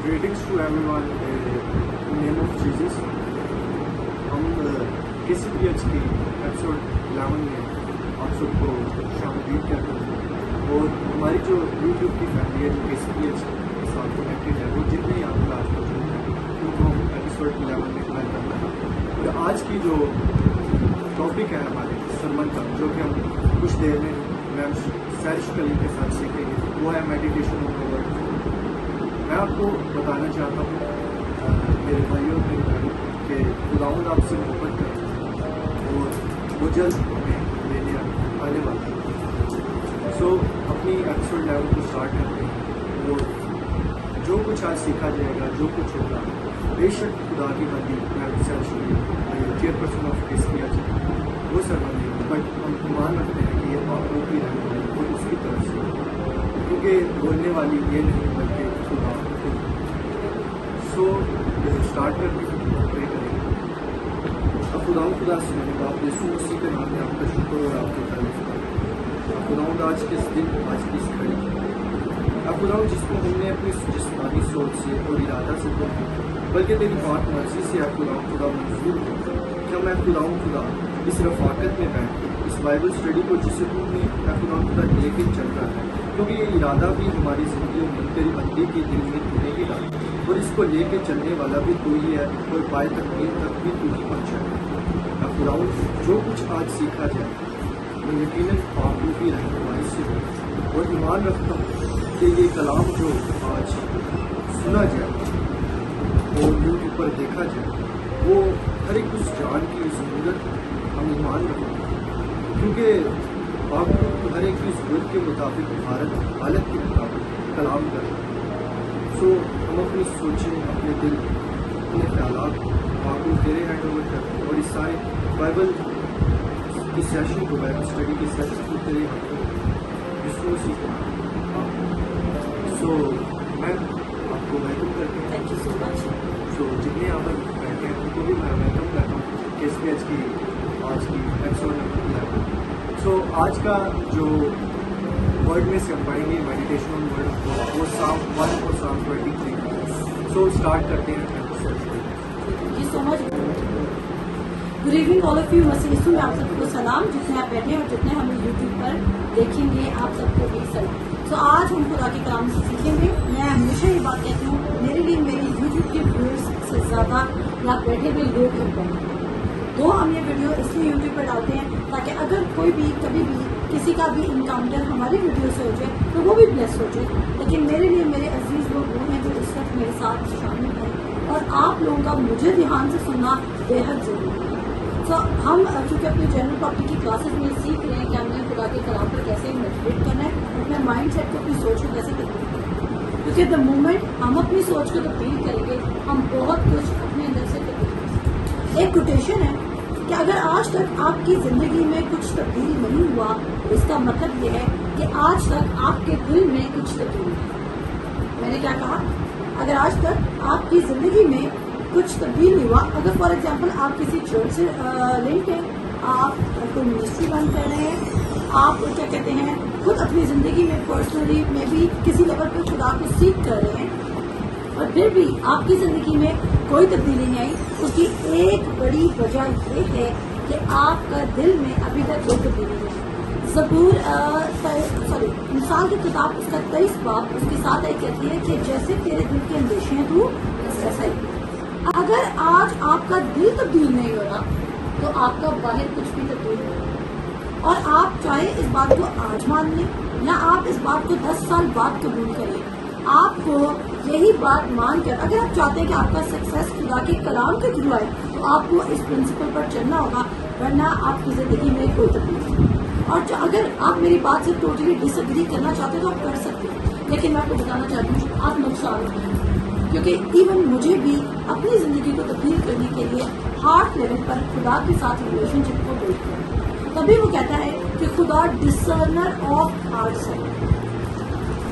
Greetings to everyone in the name of Jesus. हम KCPH की episode 11 में आप सबको शामिल करते हैं और हमारी जो YouTube की फैमिली है जो KCPH के साथ कनेक्टेड है वो जितने यहाँ पर आज मौजूद हैं उनको हम एपिसोड 11 में वेलकम करते हैं। और आज की जो टॉपिक है हमारे सरमन का जो कि हम कुछ देर में मैम सैरिश कलीम के साथ सीखेंगे वो है मेडिटेशन ऑफ द वर्ड। मैं आपको बताना चाहता हूँ मेरे भाइयों और मेरी बहनों कि खुदावंद आपसे मोहब्बत करता है और वो जल्द हमें लेने आने वाला है। सो अपनी एपिसोड 11 को स्टार्ट करते हैं और जो कुछ आज सीखा जाएगा जो कुछ होगा बेशक खुदा की बंदी चेयरपर्सन ऑफ KCPH वो सरबंदी बट हम मान रखते हैं कि ये आप लोग की रहने वाली और उसकी तरफ से क्योंकि बोलने वाली ये नहीं बल्कि खुदा। सो स्टार्ट करके प्रे करेंगे। अब खुदा से मैंने बाप यीशु मसीह के नाम में आपका शुक्र और आपकी तारीफ करें। खुदावंद आज के इस दिन आज की इस घड़ी अब खुदावंद जिसको हमने अपनी जिस्मानी सोच से और इरादा से तो बल्कि तेरी बात मर्जी से आप खुदा मंजूर हो क्या मैं खुदा इस रफाकत में बैठ इस बाइबल स्टडी को जिसे तुमने खुदा लेके चल रहा है क्योंकि ये इरादा भी हमारी जिंदगी में तेरी बंदी के दिल में तूने ही डाला और इसको लेके चलने वाला भी तू ही है और पाए तकमील तक भी तू ही पहुँचा खुदा जो कुछ आज सीखा जाए वो यकीनन पापों की रहनुमाई से हो और ईमान रखता हूँ कि ये कलाम जो आज सुना जाए और यूट्यूब पर देखा जाए वो हर एक उस जान की ज़रूरत हम ईमान रखें क्योंकि आप हर एक की ज़रूरत के मुताबिक हालत के मुताबिक कलाम कर सो हम अपनी सोचें अपने दिल अपने ख्यालात आपको तेरे हैंड ओवर करते हैं और इस सारे बाइबल की सेशन को बाइबल स्टडी की सेशन को तेरे हाथों यीशु मसीह के सो मैं आपको वेलकम करती हूँ। Thank you so much. So जितने यहाँ पर बैठे हैं उनको भी मैं वेलकम करता हूँ KCPH की आज की एपिसोड नंबर 11। सो आज का जो वर्ड में से हम पढ़ेंगे मेडिटेशन ऑन वर्ड वो साम 1 और साम 23। सो स्टार्ट करते हैं। Thank you so much. Good evening all of you. Masih Yeshu में आप सबको सलाम जितने आप बैठे हैं और जितने हमें यूट्यूब पर देखेंगे आप सबको भी सलाम। तो आज हम खुदा के कलाम से सीखेंगे। मैं हमेशा ये बात कहती हूँ मेरे लिए मेरी यूट्यूब के व्यूअर्स से ज़्यादा यहाँ बैठे हुए लोग हैं। तो हम ये वीडियो इसलिए यूट्यूब पर डालते हैं ताकि अगर कोई भी कभी भी किसी का भी इनकाउंटर हमारी वीडियो से हो जाए तो वो भी ब्लेस हो जाए। लेकिन मेरे लिए मेरे अजीज़ लोग वो हैं जो इस वक्त मेरे साथ शामिल हैं और आप लोगों का मुझे ध्यान से सुनना बेहद ज़रूरी है। तो हम चूँकि अपने जनरल टॉपिक की क्लासेस में सीख रहे हैं कि हमने खुदा के कलाम पर कैसे मेडिटेट करना है अपने माइंड सेट को अपनी सोच को कैसे तब्दील करना है क्योंकि द मोमेंट हम अपनी सोच को तब्दील करेंगे हम बहुत कुछ अपने अंदर से तब्दील कर सकते हैं। एक कोटेशन है कि अगर आज तक आपकी ज़िंदगी में कुछ तब्दील नहीं हुआ इसका मतलब ये है कि आज तक आपके दिल में कुछ तब्दील है। मैंने क्या कहा? अगर आज तक आपकी ज़िंदगी में कुछ तब्दील नहीं हुआ अगर फॉर एग्जांपल आप किसी चर्च से लिंक हैं आप कोई मिनिस्ट्री रन कर रहे हैं आप क्या कहते हैं खुद अपनी ज़िंदगी में पर्सनली में भी किसी लेवल पर खुदा को सीख कर रहे हैं और फिर भी आपकी ज़िंदगी में कोई तब्दीली नहीं आई उसकी एक बड़ी वजह ये है कि आपका दिल में अभी तक कोई तब्दीली नहीं है। ज़बूर मिसाल की किताब उसका 23 बाब उसके साथ एक कहती है कि जैसे तेरे दिल के अंदेशे हैं तू ऐसा ही। अगर आज आपका दिल तब्दील नहीं हो रहा तो आपका बाहर कुछ भी तब्दील नहीं और आप चाहे इस बात को आज मान लें या आप इस बात को 10 साल बाद कबूल करें आपको यही बात मान कर अगर आप चाहते हैं कि आपका सक्सेस खुदा के कलाम के थ्रू आए तो आपको इस प्रिंसिपल पर चलना होगा वरना आपकी ज़िंदगी में कोई तब्दील नहीं। और अगर आप मेरी बात से टोटली डिसएग्री करना चाहते हैं तो आप कर सकते हैं लेकिन मैं आपको बताना चाहती हूँ आप नुकसान होंगे क्योंकि इवन मुझे भी अपनी ज़िंदगी को तब्दील करने के लिए हार्ट लेवल पर खुदा के साथ रिलेशनशिप को बिल्ड करना तभी वो कहता है कि खुदा डिसर्नर ऑफ हार्ट्स है।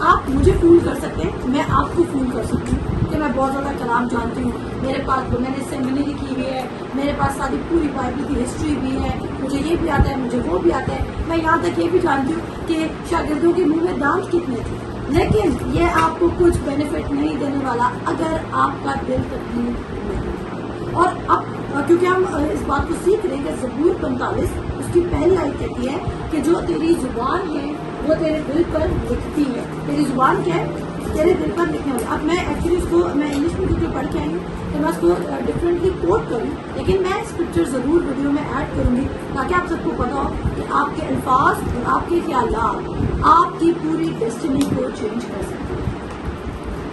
आप मुझे फूल कर सकते हैं मैं आपको फूल कर सकती हूँ कि मैं बहुत ज़्यादा कलाम जानती हूँ मेरे पास मैंने सेमिनरी की हुई है मेरे पास सारी पूरी बाइबल की हिस्ट्री भी है मुझे ये भी आता है मुझे वो भी आता है। मैं यहाँ तक ये भी जानती हूँ कि शागिर्दों के मुँह में दांत कितने थे लेकिन ये आपको कुछ बेनिफिट नहीं देने वाला अगर आपका दिल तब्दील नहीं। और अब क्योंकि हम इस बात को सीख रहे हैं कि ज़बूर 45 उसकी पहली आयत कहती है कि जो तेरी जुबान है वो तेरे दिल पर लिखती है। तेरी जुबान क्या है? तेरे दिल पर लिखने वाली। अब मैं एक्चुअली उसको मैं इंग्लिश में क्योंकि पढ़ के आई हूँ तो मैं उसको डिफरेंटली कोट करूँ, लेकिन मैं स्क्रिप्चर जरूर वीडियो में ऐड करूंगी ताकि आप सबको पता हो कि आपके अल्फाज और आपके ख्यालात आपकी पूरी डेस्टिनी को चेंज कर सकते हैं।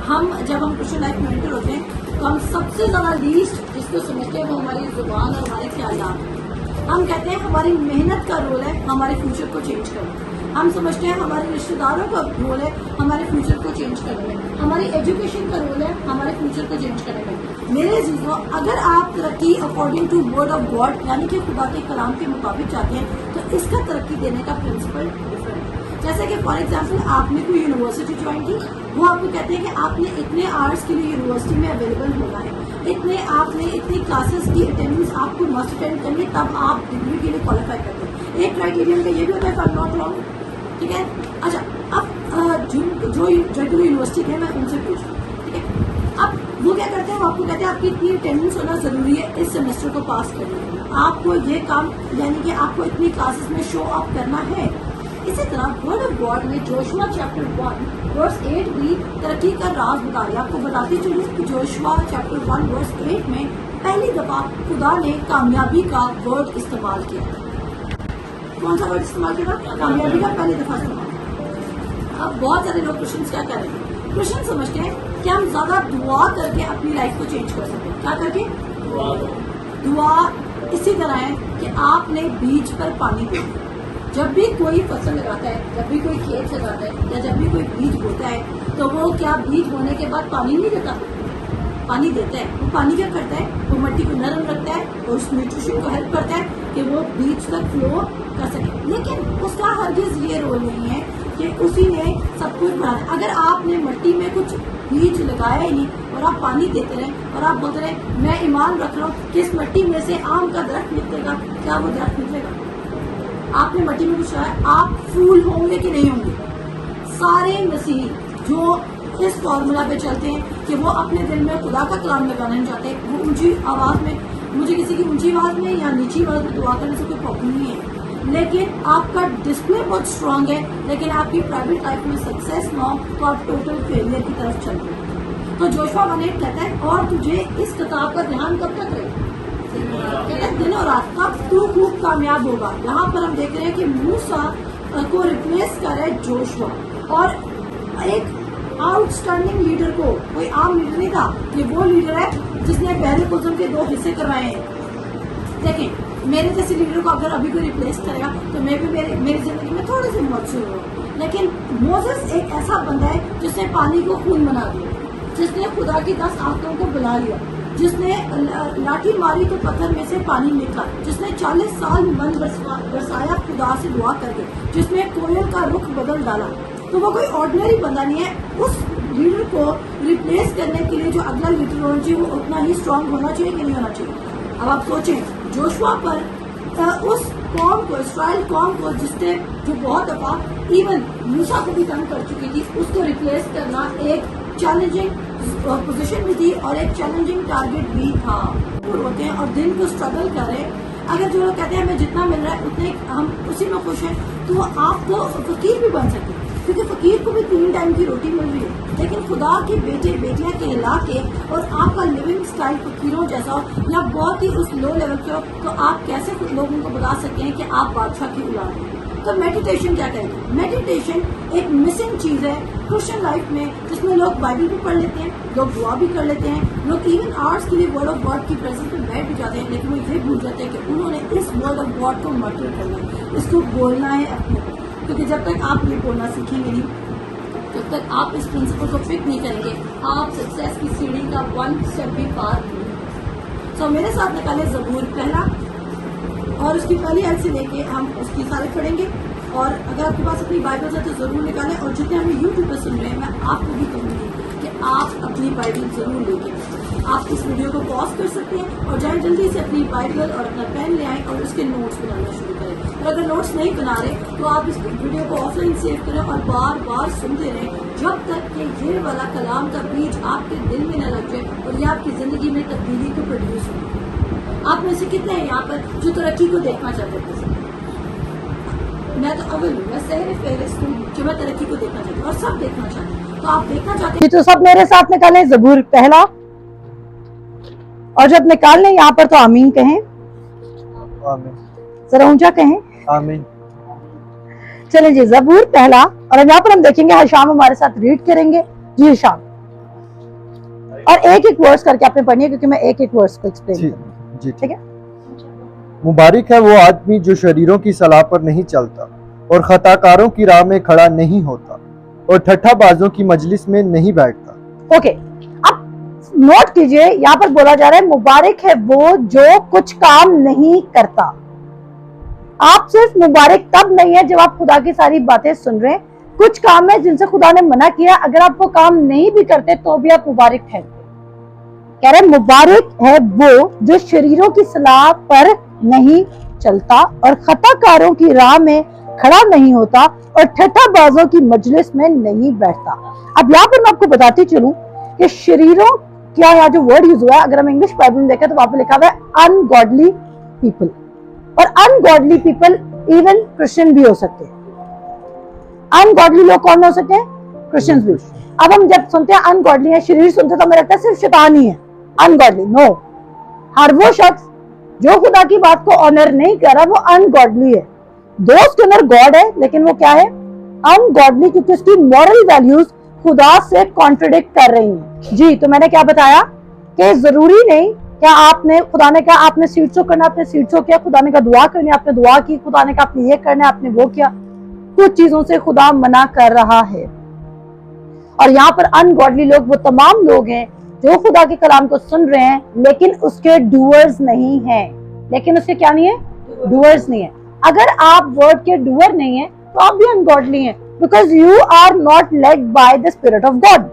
हम जब हम क्रिश्चियन लाइफ में एंटर होते हैं तो हम सबसे ज्यादा लीस्ट जिसको समझते हैं वो हमारी जुबान और हमारे ख्यालात। हम कहते हैं हमारी मेहनत का रोल है हमारे फ्यूचर को चेंज करना। हम समझते हैं हमारे रिश्तेदारों का रोल है हमारे फ्यूचर को चेंज करने में। हमारी एजुकेशन का रोल है हमारे फ्यूचर को चेंज करने में। मेरे अजीजों, अगर आप तरक्की according to word of God यानी कि खुदा के कलाम के मुताबिक चाहते हैं तो इसका तरक्की देने का प्रिंसिपल डिफरेंट है। जैसे कि फॉर एग्जाम्पल आपने कोई यूनिवर्सिटी ज्वाइन की, वो आपको कहते हैं कि आपने इतने आवर्स के लिए यूनिवर्सिटी में अवेलेबल होना है, इतनी क्लासेस की अटेंडेंस आपको मस्ट अटेंड करनी, तब आप डिग्री के लिए क्वालिफाई करते हैं। एक क्राइटेरियन का ये भी होता है, फॉर नॉट रॉन्ग, ठीक है। अच्छा, अब जो यूनिवर्सिटी है मैं उनसे पूछ रहा हूँ, ठीक है। अब वो क्या करते हैं, वो आपको कहते हैं आपकी इतनी अटेंडेंस होना जरूरी है इस सेमेस्टर को पास करने के लिए, आपको ये काम यानी कि आपको इतनी क्लासेस में शो ऑफ करना है। इसी तरह वर्ड ऑफ गॉड में जोशुआ चैप्टर 1 वर्स 8 भी तरक्की का राज बता रही है। आपको बताती चलूं कि जोशुआ चैप्टर 1 वर्स 8 में पहली दफा खुदा ने कामयाबी का वर्ड इस्तेमाल किया। कौन सा वर्ड इस्तेमाल किया था? कामयाबी का पहली दफा इस्तेमाल। अब बहुत सारे लोग क्रिश्चियन क्या कर रहे हैं, क्रिश्चियन समझते हैं कि हम ज्यादा दुआ करके अपनी लाइफ को चेंज कर सकते हैं। क्या करके? दुआ इसी तरह है कि आपने बीज पर पानी दिया। जब भी कोई फसल लगाता है, जब भी कोई खेत लगाता है या जब भी कोई बीज बोता है तो वो क्या बीज बोने के बाद पानी नहीं देता? पानी देता है। वो पानी क्या करता है? वो मिट्टी को नरम रखता है और उस न्यूट्रिशन को हेल्प करता है कि वो बीज तक फ्लो कर सके। लेकिन उसका हरगिज ये रोल नहीं है कि उसी ने सब कुछ बनाया। अगर आपने मिट्टी में कुछ बीज लगाया ही नहीं और आप पानी देते रहे और आप बोलते रहे मैं ईमान रख रहा हूँ कि इस मिट्टी में से आम का दरख्त निकलेगा, क्या वो दरख्त निकलेगा? आपने मिट्टी में कुछ लगाया, आप फूल होंगे कि नहीं होंगे? सारे मसीह जो इस फॉर्मूला पे चलते हैं कि वो अपने दिल में खुदा का कलाम लगाना नहीं चाहते, वो ऊंची आवाज में, मुझे किसी की ऊंची आवाज में या नीची आवाज में दुआ करने से कोई प्रॉब्लम नहीं है, लेकिन आपका डिस्प्ले बहुत स्ट्रांग है, लेकिन आपकी प्राइवेट लाइफ में सक्सेस ना हो तो आप टोटल फेलियर की तरफ चल रहे हैं। तो जोशुआ 1:8 कहता है और तुझे इस किताब का ध्यान कब तक रहे? दिन और रात, तब तू खूब कामयाब होगा। यहाँ पर हम देख रहे हैं कि मूसा को रिप्लेस कर रहा है जोशुआ, और एक आउटस्टैंडिंग लीडर को, कोई आम लीडर नहीं था, ये वो लीडर है जिसने बहरे कुज़म के 2 हिस्से करवाए हैं। देखें, मेरे जैसे लीडर को अगर अभी कोई रिप्लेस करेगा तो मैं भी मेरी जिंदगी में थोड़ी सी मौत शुरू हो। लेकिन मोसेस एक ऐसा बंदा है जिसने पानी को खून बना दिया, जिसने खुदा की 10 आंखों को बुला लिया, जिसने लाठी मारी तो पत्थर में से पानी निकला, जिसने 40 साल मन बरसाया खुदा से दुआ करके, जिसने कोयल का रुख बदल डाला। तो वो कोई ऑर्डिनरी बंदा नहीं है। उस लीडर को रिप्लेस करने के लिए जो अगला लीडर होना चाहिए वो उतना ही स्ट्रांग होना चाहिए कि नहीं होना चाहिए? अब आप सोचें, जोशुआ पर उस कौम को, इस्राइल कौम को, जिसने जो बहुत दफा इवन मूसा को भी तंग कर चुकी थी, उसको रिप्लेस करना एक चैलेंजिंग पोजीशन भी थी और एक चैलेंजिंग टारगेट भी था। होते हैं और दिन को स्ट्रगल कर रहे हैं। अगर जो लोग कहते हैं हमें जितना मिल रहा है उतने हम उसी में खुश हैं, तो आप तो फकीर भी बन सकते हैं, क्योंकि फकीर को भी 3 टाइम की रोटी मिल रही है। लेकिन खुदा के बेटे बेटियां कहला के और आपका लिविंग स्टाइल फकीरों जैसा हो या बहुत ही उस लो लेवल पे हो, तो आप कैसे कुछ लोगों को बता सकते हैं कि आप बादशाह की औलाद हैं? तो मेडिटेशन क्या करेंगे? मेडिटेशन एक मिसिंग चीज है क्रिश्चियन लाइफ में, जिसमें लोग बाइबल भी पढ़ लेते हैं, लोग दुआ भी कर लेते हैं, लोग इवन आवर्स के लिए वर्ड ऑफ गॉड की प्रेजेंस में बैठ भी जाते हैं, लेकिन वो ये भूल जाते हैं कि उन्होंने इस वर्ड ऑफ गॉड को मर्टर करना है, इसको बोलना है अपने को। क्योंकि जब तक आप ये बोलना सीखेंगे नहीं, जब तक आप इस प्रिंसिपल को पिक नहीं करेंगे, आप सक्सेस की सीढ़ी का 1 स्टेप भी पार नहीं। तो मेरे साथ निकाले ज़बूर पहला, और उसकी पहली आयत से लेके हम उसकी सारे पढ़ेंगे। और अगर आपके पास अपनी बाइबल है तो जरूर निकालें, और जितने हमें यूट्यूब पर सुन रहे हैं मैं आपको भी कहूँगी कि आप अपनी बाइबल जरूर लेके आप इस वीडियो को पॉज कर सकते हैं और जाए जल्दी से अपनी बाइबल और अपना पेन ले आएं और उसके नोट्स बनाना शुरू करें। और अगर नोट्स नहीं बना रहे तो आप इस वीडियो को ऑफलाइन सेव करें और बार बार सुनते रहें जब तक कि ये वाला कलाम का बीज आपके दिल में न लग जाए और ये आपकी जिंदगी में तब्दीली को प्रोड्यूस हो। आप में से कितने हैं यहाँ पर जो तरक्की को देखना चाहते थे? मैं तो अव्वल हूँ, मैं सहरे फहरिस्त हूँ जो मैं तरक्की को देखना चाहती हूँ और सब देखना चाहते हैं। तो आप देखना चाहते हैं तो सब मेरे साथ निकालें ज़बूर पहला, और जब निकाल लें यहाँ पर तो आमीन कहें, आमीन, जरा ऊंचा कहें आमीन। चलें जी, ज़बूर पहला, और अब यहाँ पर हम देखेंगे हिशाम हमारे साथ रीड करेंगे। जी हिशाम, और एक एक वर्ड्स करके आपने पढ़नी है क्योंकि मैं एक एक वर्ड्स को एक्सप्लेन करूंगी। जी ठीक है। मुबारक है वो आदमी जो शरीरों की सलाह पर नहीं चलता और खताकारों की राह में खड़ा नहीं होता और ठट्ठाबाजों की मजलिस में नहीं बैठता। ओके, अब नोट कीजिए, यहाँ पर बोला जा रहा है मुबारक है वो जो कुछ काम नहीं करता। आप सिर्फ मुबारक तब नहीं है जब आप खुदा की सारी बातें सुन रहे हैं। कुछ काम है जिनसे खुदा ने मना किया, अगर आप वो काम नहीं भी करते तो भी आप मुबारक ठहरते। कह रहे मुबारक है वो जो शरीरों की सलाह पर नहीं चलता और खताकारों की राह में खड़ा नहीं होता और ठट्ठाबाजों की मजलिस में नहीं बैठता। अब यहाँ पर मैं आपको बताती चलूं कि शरीरों क्या यहाँ जो वर्ड यूज हुआ है, अगर हम इंग्लिश बाइबल में देखें तो वहां पर लिखा हुआ है अनगॉडली पीपल, और अनगॉडली पीपल इवन क्रिश्चियन भी हो सकते हैं। अनगॉडली लोग कौन हो सकते हैं? क्रिश्चियंस भी। अब हम जब सुनते हैं अनगॉडली है, शरीर सुनते तो हमें लगता है सिर्फ शैतान ही है अनगॉडली। नो, हर वो शख्स जो खुदा की बात को ऑनर नहीं कर रहा वो अनगॉडली है। दोस्त के अंदर गॉड है लेकिन वो क्या है? अनगॉडली, क्योंकि उसकी मॉरल वैल्यूज खुदा से कॉन्ट्रडिक्ट कर रही हैं। जी, तो मैंने क्या बताया कि जरूरी नहीं क्या आपने, खुदा ने कहा आपने सीट शो करना, आपने सीट शो किया। खुदा ने कहा दुआ करनी, आपने दुआ की। खुदा ने कहा आपने ये करना, आपने वो किया। कुछ चीजों से खुदा मना कर रहा है। और यहाँ पर अनगॉडली लोग वो तमाम लोग हैं जो खुदा के कलाम को सुन रहे हैं लेकिन उसके डूअर्स नहीं हैं। लेकिन उसके क्या नहीं है? डूअर्स नहीं है। अगर आप वर्ड के डूअर नहीं है तो आप भी अनगॉडली हैं, because you are not led by the spirit of God.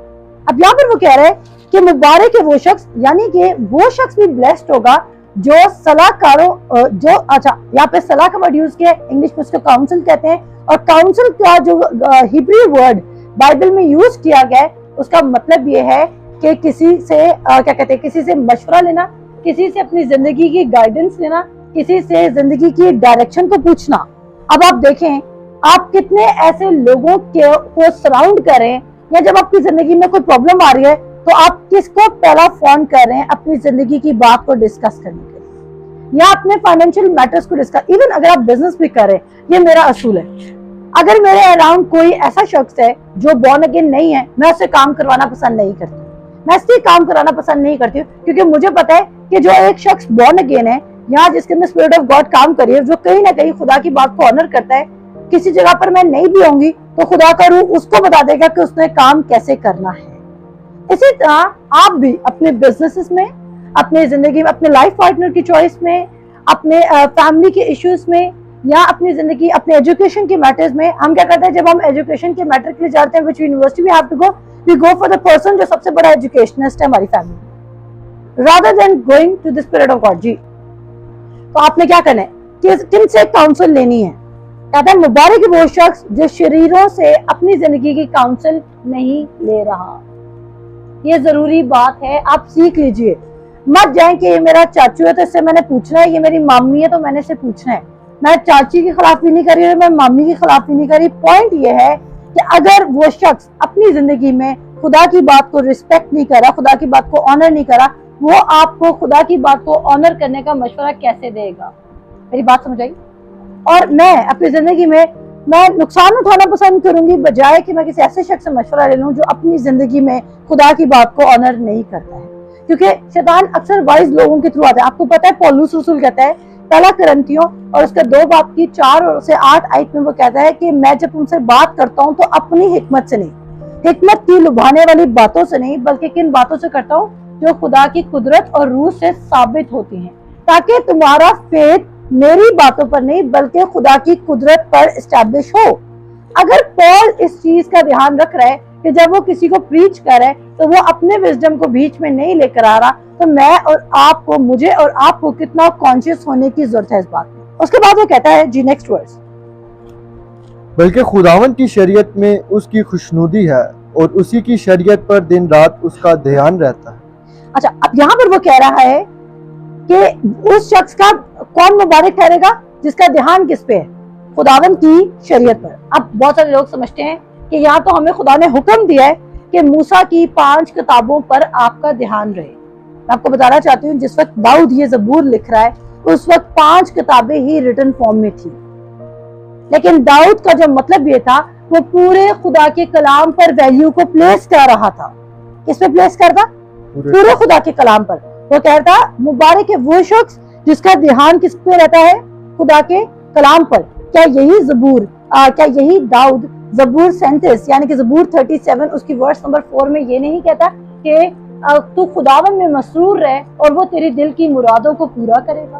अब यहाँ पर वो कह रहे हैं कि मुबारक है वो शख्स, यानी कि वो शख्स भी ब्लेस्ड होगा जो सलाहकारों जो, अच्छा यहाँ पे सलाह का वर्ड यूज किया, इंग्लिश में उसको काउंसिल कहते हैं। और काउंसिल का जो हिब्रू वर्ड बाइबल में यूज किया गया है उसका मतलब ये है कि किसी से क्या कहते हैं, किसी से मशवरा लेना, किसी से अपनी जिंदगी की गाइडेंस लेना, किसी से जिंदगी की डायरेक्शन को पूछना। अब आप देखें आप कितने ऐसे लोगों को सराउंड करें, या जब आपकी जिंदगी में कोई प्रॉब्लम आ रही है तो आप किसको पहला फोन कर रहे हैं अपनी जिंदगी की बात को डिस्कस करने के लिए, या अपने फाइनेंशियल मैटर्स को डिस्कस। इवन अगर आप बिजनेस भी कर रहे हैं, ये मेरा असूल है, अगर मेरे अराउंड कोई ऐसा शख्स है जो बॉर्न अगेन नहीं है, मैं उससे काम करवाना पसंद नहीं करती। मैं इसलिए काम कराना पसंद नहीं करती हूँ क्योंकि मुझे पता है कि जो एक शख्स बॉर्न अगेन है, यहाँ जिसके अंदर स्पिरिट ऑफ गॉड काम करी है, जो कहीं ना कहीं खुदा की बात को ऑनर करता है, किसी जगह पर मैं नहीं भी होंगी तो खुदा का रूह उसको बता देगा कि उसने काम कैसे करना है। इसी तरह आप भी अपने बिजनेसेस में, अपने जिंदगी में, अपने लाइफ पार्टनर की चॉइस में, अपने फैमिली के इश्यूज में, या अपनी जिंदगी, अपने एजुकेशन के मैटर्स में, हम क्या करते हैं जब हम एजुकेशन के मैटर के लिए जाते हैं, which university we have to go, we go for the person जो सबसे बड़ा एजुकेशनिस्ट है हमारी family, rather than going to the spirit of God. जी, तो आपने क्या करना है कि किन से काउंसिल लेनी है? कहता है मुबारक वो शख्स जो शरीरों से अपनी जिंदगी की काउंसिल नहीं ले रहा। ये जरूरी बात है, आप सीख लीजिए। मत जाए कि ये मेरा चाचू है तो इससे मैंने पूछना है, ये मेरी मामी है तो मैंने इससे पूछना है। मैं चाची की खिलाफी नहीं कर रही, मैं मामी की खिलाफी नहीं कर रही। पॉइंट ये है कि अगर वो शख्स अपनी जिंदगी में खुदा की बात को रिस्पेक्ट नहीं करा, खुदा की बात को ऑनर नहीं करा, वो आपको खुदा की बात को ऑनर करने का मशवरा कैसे देगा? मेरी बात समझ आई? और मैं अपनी जिंदगी में मैं नुकसान उठाना पसंद करूंगी बजाय कि मैं किसी ऐसे शख्स से मशवरा ले लूं जो अपनी जिंदगी में खुदा की बात को ऑनर नहीं करता है। क्योंकि शैतान अक्सर वाइज लोगों के थ्रू आता है। आपको पता है पौलुस रसूल कहता है पहला करंथियों और उसके 2 बाब की 4 से 8 आयत में वो कहता है कि मैं जब तुमसे बात करता हूँ तो अपनी हिकमत से नहीं, हिकमत की लुभाने वाली बातों से नहीं, बल्कि किन बातों से करता हूँ जो खुदा की कुदरत और रूह से साबित होती हैं, ताकि तुम्हारा फेथ मेरी बातों पर नहीं बल्कि खुदा की कुदरत पर एस्टैब्लिश हो। अगर पॉल इस चीज का ध्यान रख रहा है कि जब वो किसी को प्रीच कर रहे हैं तो वो अपने विजडम को बीच में नहीं लेकर आ रहा, तो मैं और आपको, मुझे और आपको कितना कॉन्शियस होने की जरूरत है इस बात में। उसके बाद वो कहता है जी नेक्स्ट वर्स, बल्कि खुदावंद की शरीयत में उसकी खुशनुदी है और उसी की शरीयत पर दिन रात उसका ध्यान रहता है। अच्छा, अब यहाँ पर वो कह रहा है कि उस शख्स का कौन मुबारक ठहरेगा जिसका ध्यान किस पे है? खुदावंद की शरीयत पर। अब बहुत सारे लोग समझते हैं कि यहाँ तो हमें खुदा ने हुक्म दिया है कि मूसा की 5 किताबों पर आपका ध्यान रहे। मैं आपको बताना चाहती हूँ, जिस वक्त दाऊद ये जबूर लिख रहा है उस वक्त 5 किताबें ही रिटन फॉर्म में थी, लेकिन दाऊद का जो मतलब ये था वो पूरे खुदा के कलाम पर वैल्यू को प्लेस कर रहा था। किस पे प्लेस करता? पूरे खुदा के कलाम पर। वो कहता मुबारक है वो शख्स जिसका ध्यान किस पे रहता है? खुदा के कलाम पर। क्या यही जबूर, क्या यही दाऊद जबूर 37 यानी कि जबूर 37 उसकी वर्स नंबर 4 में ये नहीं कहता कि तू खुदावन में मसरूर रहे और वो तेरी दिल की मुरादों को पूरा करेगा?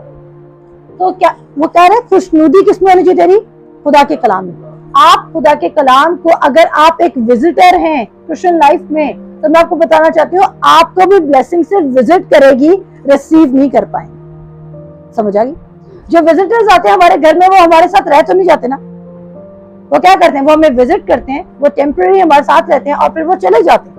तो क्या वो कह रहे खुशनुदी किसमें होनी चाहिए तेरी? खुदा के कलाम में। आप खुदा के कलाम को, अगर आप एक विजिटर हैं क्रिश्चियन लाइफ में, तो मैं आपको बताना चाहती हूँ आपको भी ब्लेसिंग सिर्फ विजिट करेगी, रिसीव नहीं कर पाएंगे। समझ आ गई? जो विजिटर्स आते हैं हमारे घर में वो हमारे साथ रह तो नहीं जाते ना, वो क्या करते हैं? वो हमें विजिट करते हैं, वो टेम्पररी हमारे साथ रहते हैं और फिर वो चले जाते हैं।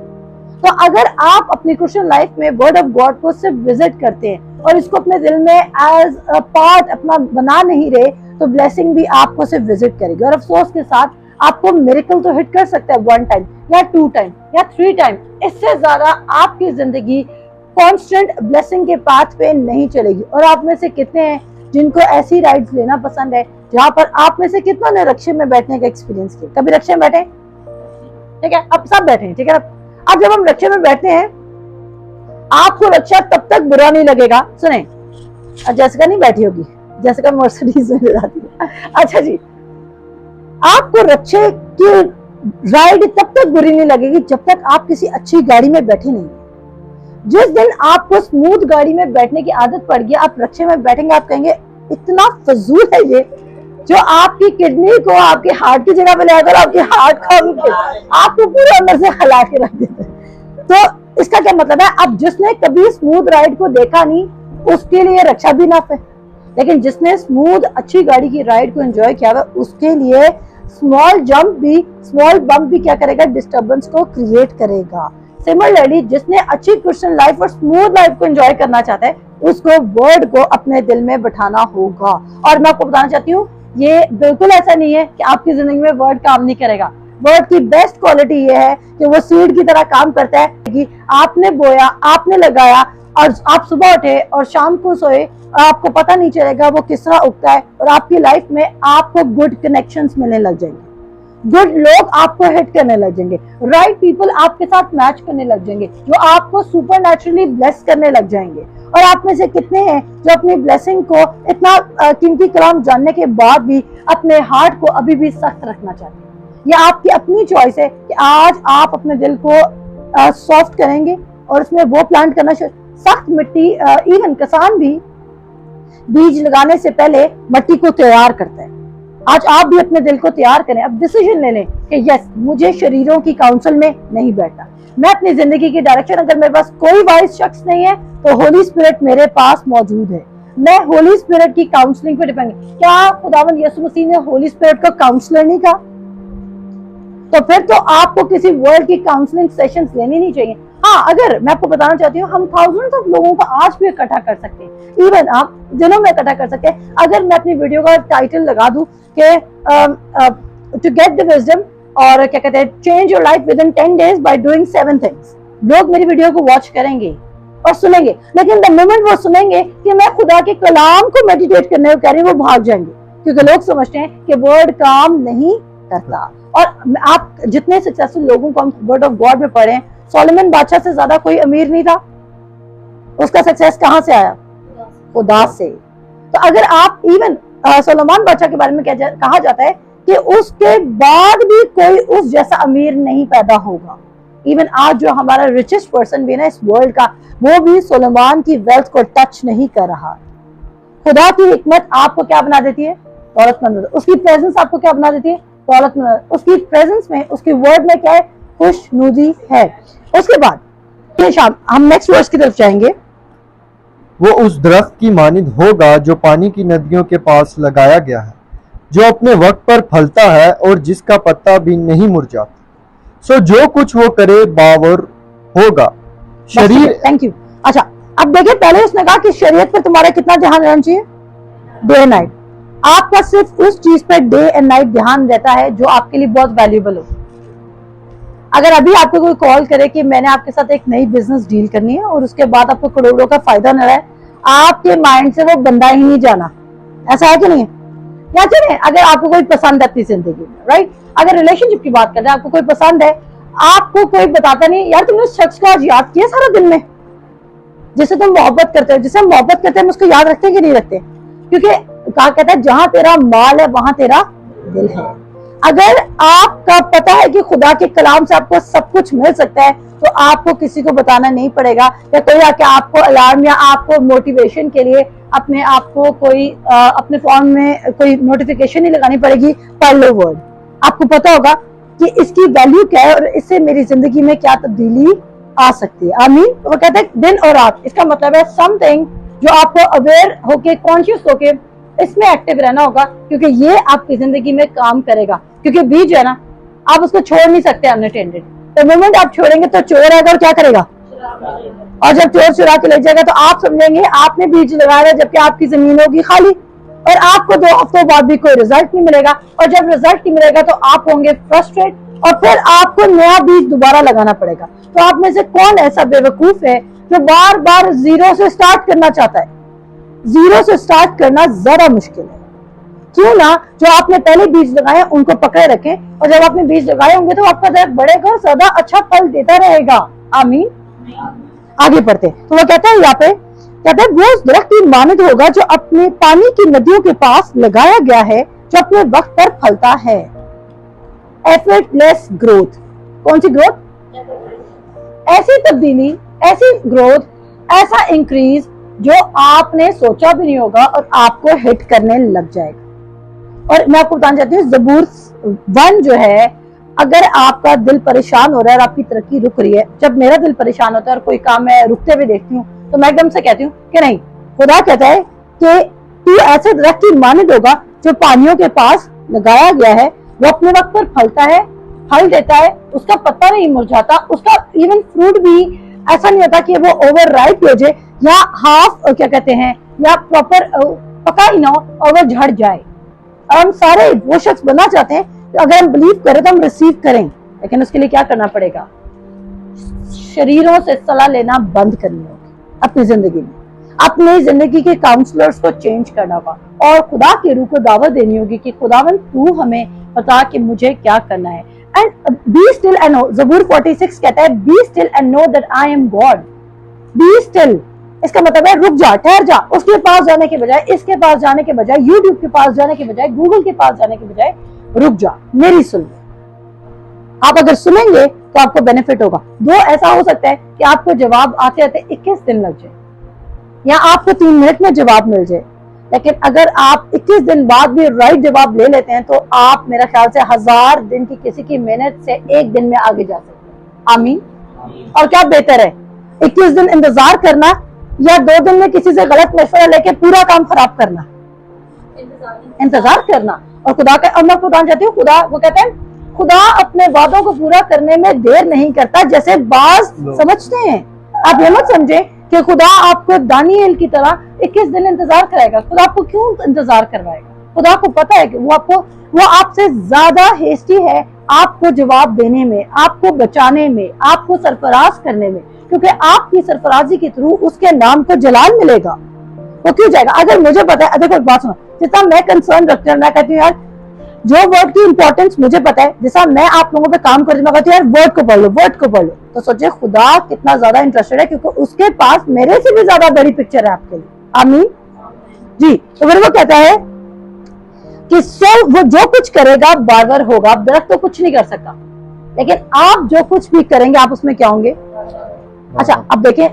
तो अगर आप अपनी क्रिश्चियन लाइफ में वर्ड ऑफ गॉड को सिर्फ विजिट करते हैं और इसको अपने दिल में एज अ पार्ट अपना बना नहीं रहे, तो ब्लेसिंग भी आपको सिर्फ विजिट करेगी। और अफसोस के साथ आपको मिरेकल तो हिट कर सकता है 1 टाइम या 2 टाइम या 3 टाइम, इससे ज्यादा आपकी जिंदगी कांस्टेंट ब्लेसिंग के पाथ पे नहीं चलेगी। और आप में से कितने हैं जिनको ऐसी राइड्स लेना पसंद है जहां पर आप में से कितना ने रिक्शे में बैठने का एक्सपीरियंस किया? कभी रिक्शे में बैठे? ठीक है, अब सब बैठे हैं, ठीक है। अब जब हम रिक्शे में बैठते हैं आपको रिक्शा तब तक बुरा नहीं लगेगा। सुने, जैसिका नहीं बैठी होगी, जैसिका मर्सिडीज में जाती है। अच्छा जी, आपको रिक्शे की राइड तब तक बुरी नहीं लगेगी जब तक आप किसी अच्छी गाड़ी में बैठे नहीं। जिस दिन आपको स्मूथ गाड़ी में बैठने की आदत पड़ गई, आप रिक्शे में बैठेंगे, आप कहेंगे इतना फजूल है ये, जो आपकी किडनी को आपके हार्ट की जगह पे ले आकर आपके हार्ट को आपको पूरे अंदर से हिला के रख देते हैं। तो इसका क्या मतलब है? अब जिसने कभी स्मूथ राइड को देखा नहीं उसके लिए रिक्शा भी नफ है, लेकिन जिसने स्मूथ अच्छी गाड़ी की राइड को एंजॉय किया हुआ उसके लिए स्मॉल बम्प भी क्या करेगा? डिस्टर्बेंस को क्रिएट करेगा। सिमिलरली जिसने अच्छी क्रिश्चियन लाइफ और स्मूथ लाइफ को एंजॉय करना चाहता है उसको वर्ड को अपने दिल में बिठाना होगा। और मैं आपको बताना चाहती हूँ ये बिल्कुल ऐसा नहीं है कि आपकी जिंदगी में वर्ड काम नहीं करेगा। वर्ड की बेस्ट क्वालिटी ये है कि वो सीड की तरह काम करता है कि आपने बोया, आपने लगाया और आप सुबह उठे और शाम को सोए और आपको पता नहीं चलेगा वो किस तरह उगता है, और आपकी लाइफ में आपको गुड कनेक्शंस मिलने लग जाएंगे, गुड लोग आपको हिट करने लग जाएंगे, राइट पीपल आपके साथ मैच करने लग जाएंगे जो आपको सुपर नेचुरली ब्लेस करने लग जाएंगे। और आप में से कितने हैं जो अपनी ब्लेसिंग को इतना कीमती कलाम जानने के बाद भी अपने हार्ट को अभी भी सख्त रखना चाहते हैं? ये आपकी अपनी चॉइस है कि आज आप अपने दिल को सॉफ्ट करेंगे और उसमें वो प्लांट करना। सख्त मिट्टी, इवन किसान भी बीज लगाने से पहले मिट्टी को तैयार करता है। आज आप भी अपने दिल को तैयार करें, अब डिसीजन ले लें कि यस मुझे शरीरों की काउंसिल में नहीं बैठना, मैं अपनी जिंदगी की डायरेक्शन, अगर मेरे पास कोई वाइस शख्स नहीं है तो होली स्पिरिट मेरे पास मौजूद है, मैं होली स्पिरिट की काउंसलिंग पे डिपेंड। क्या खुदावंद यीशु मसीह ने होली स्पिरिट को काउंसलर नहीं कहा? तो फिर तो आपको किसी वर्ल्ड की काउंसलिंग सेशंस लेनी नहीं चाहिए। हाँ, अगर मैं आपको बताना चाहती हूँ हम थाउजेंड्स ऑफ लोगों को आज भी इकट्ठा कर सकते हैं, इवन आप दिनों में इकट्ठा कर सकते हैं। अगर मैं अपनी वीडियो का टाइटल लगा दूं कि टू गेट द विजडम और क्या कहते हैं change your life with in 10 days by doing 7 things, लोग मेरी वीडियो को वॉच करेंगे और सुनेंगे, लेकिन द मोमेंट वो सुनेंगे कि मैं खुदा के कलाम को मेडिटेट करने को कह रही हूँ वो भाग जाएंगे, क्योंकि लोग समझते हैं कि वर्ड काम नहीं करता। और आप जितने सक्सेसफुल लोगों को हम वर्ड ऑफ गॉड में पढ़े, सोलोमन बादशाह से ज्यादा कोई अमीर नहीं था, उसका सक्सेस कहां से आया? खुदा से। तो अगर आप इवन सोलोमन बादशाह के बारे में कहा जाता है कि उसके बाद भी कोई उस जैसा अमीर नहीं पैदा होगा। इवन आज जो हमारा रिचेस्ट पर्सन भी है ना इस वर्ल्ड का, वो भी सोलोमन की वेल्थ को टच नहीं कर रहा। खुदा की हिकमत आपको क्या बना देती है? दौलतमंद। उसकी प्रेजेंस आपको क्या बना देती है? दौलतमंद। उसकी प्रेजेंस में, उसकी वर्ड में क्या है? खुशनुदी है। उसके बाद शाम हम नेक्स्ट वर्स की तरफ जाएंगे। वो उस दरख्त की मानिंद होगा जो पानी की नदियों के पास लगाया गया है, जो अपने वक्त पर फलता है और जिसका पत्ता भी नहीं मुरझाता। सो जो कुछ वो करे बावर होगा। शरीर थैंक यू। अच्छा, अब देखिए, पहले उसने कहा कि शरीयत पर तुम्हारा कितना ध्यान रहना चाहिए, डे एंड नाइट। आपका सिर्फ उस चीज पर डे एंड नाइट ध्यान रहता है जो आपके लिए बहुत वैल्यूएबल हो। अगर अभी आपको कोई कॉल करे कि मैंने आपके साथ एक नई बिजनेस डील करनी है और उसके बाद आपको करोड़ों का फायदा न रहा है, आपके माइंड से वो बंदा ही नहीं जाना। ऐसा है कि नहीं है? या चलिए, अगर आपको कोई पसंद है अपनी जिंदगी में, राइट, अगर रिलेशनशिप की बात करें, आपको कोई पसंद है, आपको कोई बताता नहीं यार तुमने उस शख्स को आज याद किया सारा दिन में, जिससे तुम मोहब्बत करते हो, जिससे हम मोहब्बत करते हैं हम उसको याद रखते हैं कि नहीं रखते? क्योंकि कहा कहता है जहां तेरा माल है वहां तेरा दिल है। अगर आपका पता है कि खुदा के कलाम से आपको सब कुछ मिल सकता है, तो आपको किसी को बताना नहीं पड़ेगा, या कोई आके आपको अलार्म या आपको मोटिवेशन के लिए अपने आप को कोई अपने फोन में कोई नोटिफिकेशन नहीं लगानी पड़ेगी, पढ़ लो वर्ड। आपको पता होगा कि इसकी वैल्यू क्या है और इससे मेरी जिंदगी में क्या तब्दीली आ सकती है। आमीन। तो वो कहते हैं दिन और रात, इसका मतलब है समथिंग जो आपको अवेयर होके, कॉन्शियस होके इसमें एक्टिव रहना होगा, क्योंकि ये आपकी जिंदगी में काम करेगा। क्योंकि बीज है ना, आप उसको छोड़ नहीं सकते अनअटेंडेड। तो मोमेंट आप छोड़ेंगे तो चोर आएगा और क्या करेगा, और जब चोर चुरा के ले जाएगा तो आप समझेंगे आपने बीज लगाया है, जबकि आपकी जमीन होगी खाली और आपको 2 हफ्तों बाद भी कोई रिजल्ट नहीं मिलेगा। और जब रिजल्ट नहीं मिलेगा तो आप होंगे फ्रस्ट्रेट और फिर आपको नया बीज दोबारा लगाना पड़ेगा। तो आप में से कौन ऐसा बेवकूफ है जो बार बार जीरो से स्टार्ट करना चाहता है? जीरो से स्टार्ट करना जरा मुश्किल है। क्यों ना जो आपने पहले बीज लगाए उनको पकड़े रखें, और जब आपने बीज लगाए होंगे तो आपका दरख्त बढ़ेगा और ज्यादा अच्छा फल देता रहेगा। आमीन। आगे बढ़ते, तो वो कहता है यहाँ पे, कहते हैं वो उस दरख्त की मानद होगा जो अपने पानी की नदियों के पास लगाया गया है, जो अपने वक्त पर फलता है। Effortless growth. कौन सी ग्रोथ? ऐसी तब्दीली, ऐसी ग्रोथ, ऐसा इंक्रीज जो आपने सोचा भी नहीं होगा और आपको हिट करने लग जाएगा। और मैं आपको बताना चाहती हूँ, ज़बूर 1 जो है, अगर आपका दिल परेशान हो रहा है और आपकी तरक्की रुक रही है, जब मेरा दिल परेशान होता है और कोई काम मैं रुकते हुए देखती हूँ तो मैं एकदम से कहती हूँ कि नहीं, खुदा कहता है कि तू ऐसे दरख्त की मानद होगा जो पानियों के पास लगाया गया है, वो अपने वक्त पर फलता है, फल देता है, उसका पत्ता नहीं मुरझाता, उसका इवन फ्रूट भी ऐसा नहीं होता कि वो ओवर राइप हो जाए या हाफ क्या कहते हैं, या प्रॉपर पका ही ना हो और वो झड़ जाए। और हम सारे वो शख्स बनना चाहते हैं, तो अगर हम बिलीव करें तो हम रिसीव करें, लेकिन उसके लिए क्या करना पड़ेगा? शरीरों से सलाह लेना बंद करनी होगी अपनी जिंदगी में, अपनी जिंदगी के काउंसलर्स को चेंज करना होगा और खुदा के रूह को दावत देनी होगी कि खुदावन तू हमें बता कि मुझे क्या करना है। And be still and know, ज़बूर 46 कहता है be still and know that I am God. Be still, इसका मतलब है रुक जा, ठहर जा। उसके पास जाने के बजाय, इसके पास जाने के बजाय, यूट्यूब के पास जाने के बजाय, गूगल के पास जाने के बजाय रुक जा, मेरी सुन। आप अगर सुनेंगे तो आपको बेनिफिट होगा। 2, ऐसा हो सकता है कि आपको जवाब आते आते 21 दिन लग जाए या आपको 3 मिनट में जवाब मिल जाए, लेकिन अगर आप 21 दिन बाद भी राइट जवाब ले लेते हैं तो आप मेरा ख्याल से 1000 दिन की किसी की मेहनत से 1 दिन में आगे जा सकते हैं। आमीन। और क्या बेहतर है, 21 दिन इंतजार करना या 2 दिन में किसी से गलत मशवरा लेके पूरा काम खराब करना? इंतजार करना। और खुदा का, अब मैं खुदा चाहती हूँ, खुदा वो कहते हैं खुदा अपने वादों को पूरा करने में देर नहीं करता जैसे बाज समझते हैं। आप ये मत समझे कि खुदा आपको दानिएल की तरह 21 दिन इंतजार कराएगा। खुदा आपको क्यों इंतजार करवाएगा? खुदा को पता है कि वो आपसे ज्यादा हेस्टी है आपको जवाब देने में, आपको बचाने में, आपको सरफराज करने में, क्योंकि आपकी सरफराजी के थ्रू उसके नाम को जलाल मिलेगा। वो क्यों जाएगा? अगर मुझे पता है, देखो एक बात सुनो, जितना मैं कंसर्न रखती हूँ, मैं कहती हूँ यार जो वर्ड की इंपॉर्टेंस मुझे पता है, जैसा मैं आप लोगों पे काम करती हूँ, मैं कहती हूँ यार वर्ड को पढ़ लो, वर्ड को पढ़ लो। तो सोचिए खुदा कितना ज्यादा इंटरेस्टेड है, क्योंकि उसके पास मेरे से भी ज्यादा बड़ी पिक्चर है आपके लिए। आमीन जी। तो फिर वो कहता है कि वो जो कुछ करेगा बारबर होगा। दरख्त तो कुछ नहीं कर सकता, लेकिन आप जो कुछ भी करेंगे आप उसमें क्या होंगे? अच्छा, अब देखें,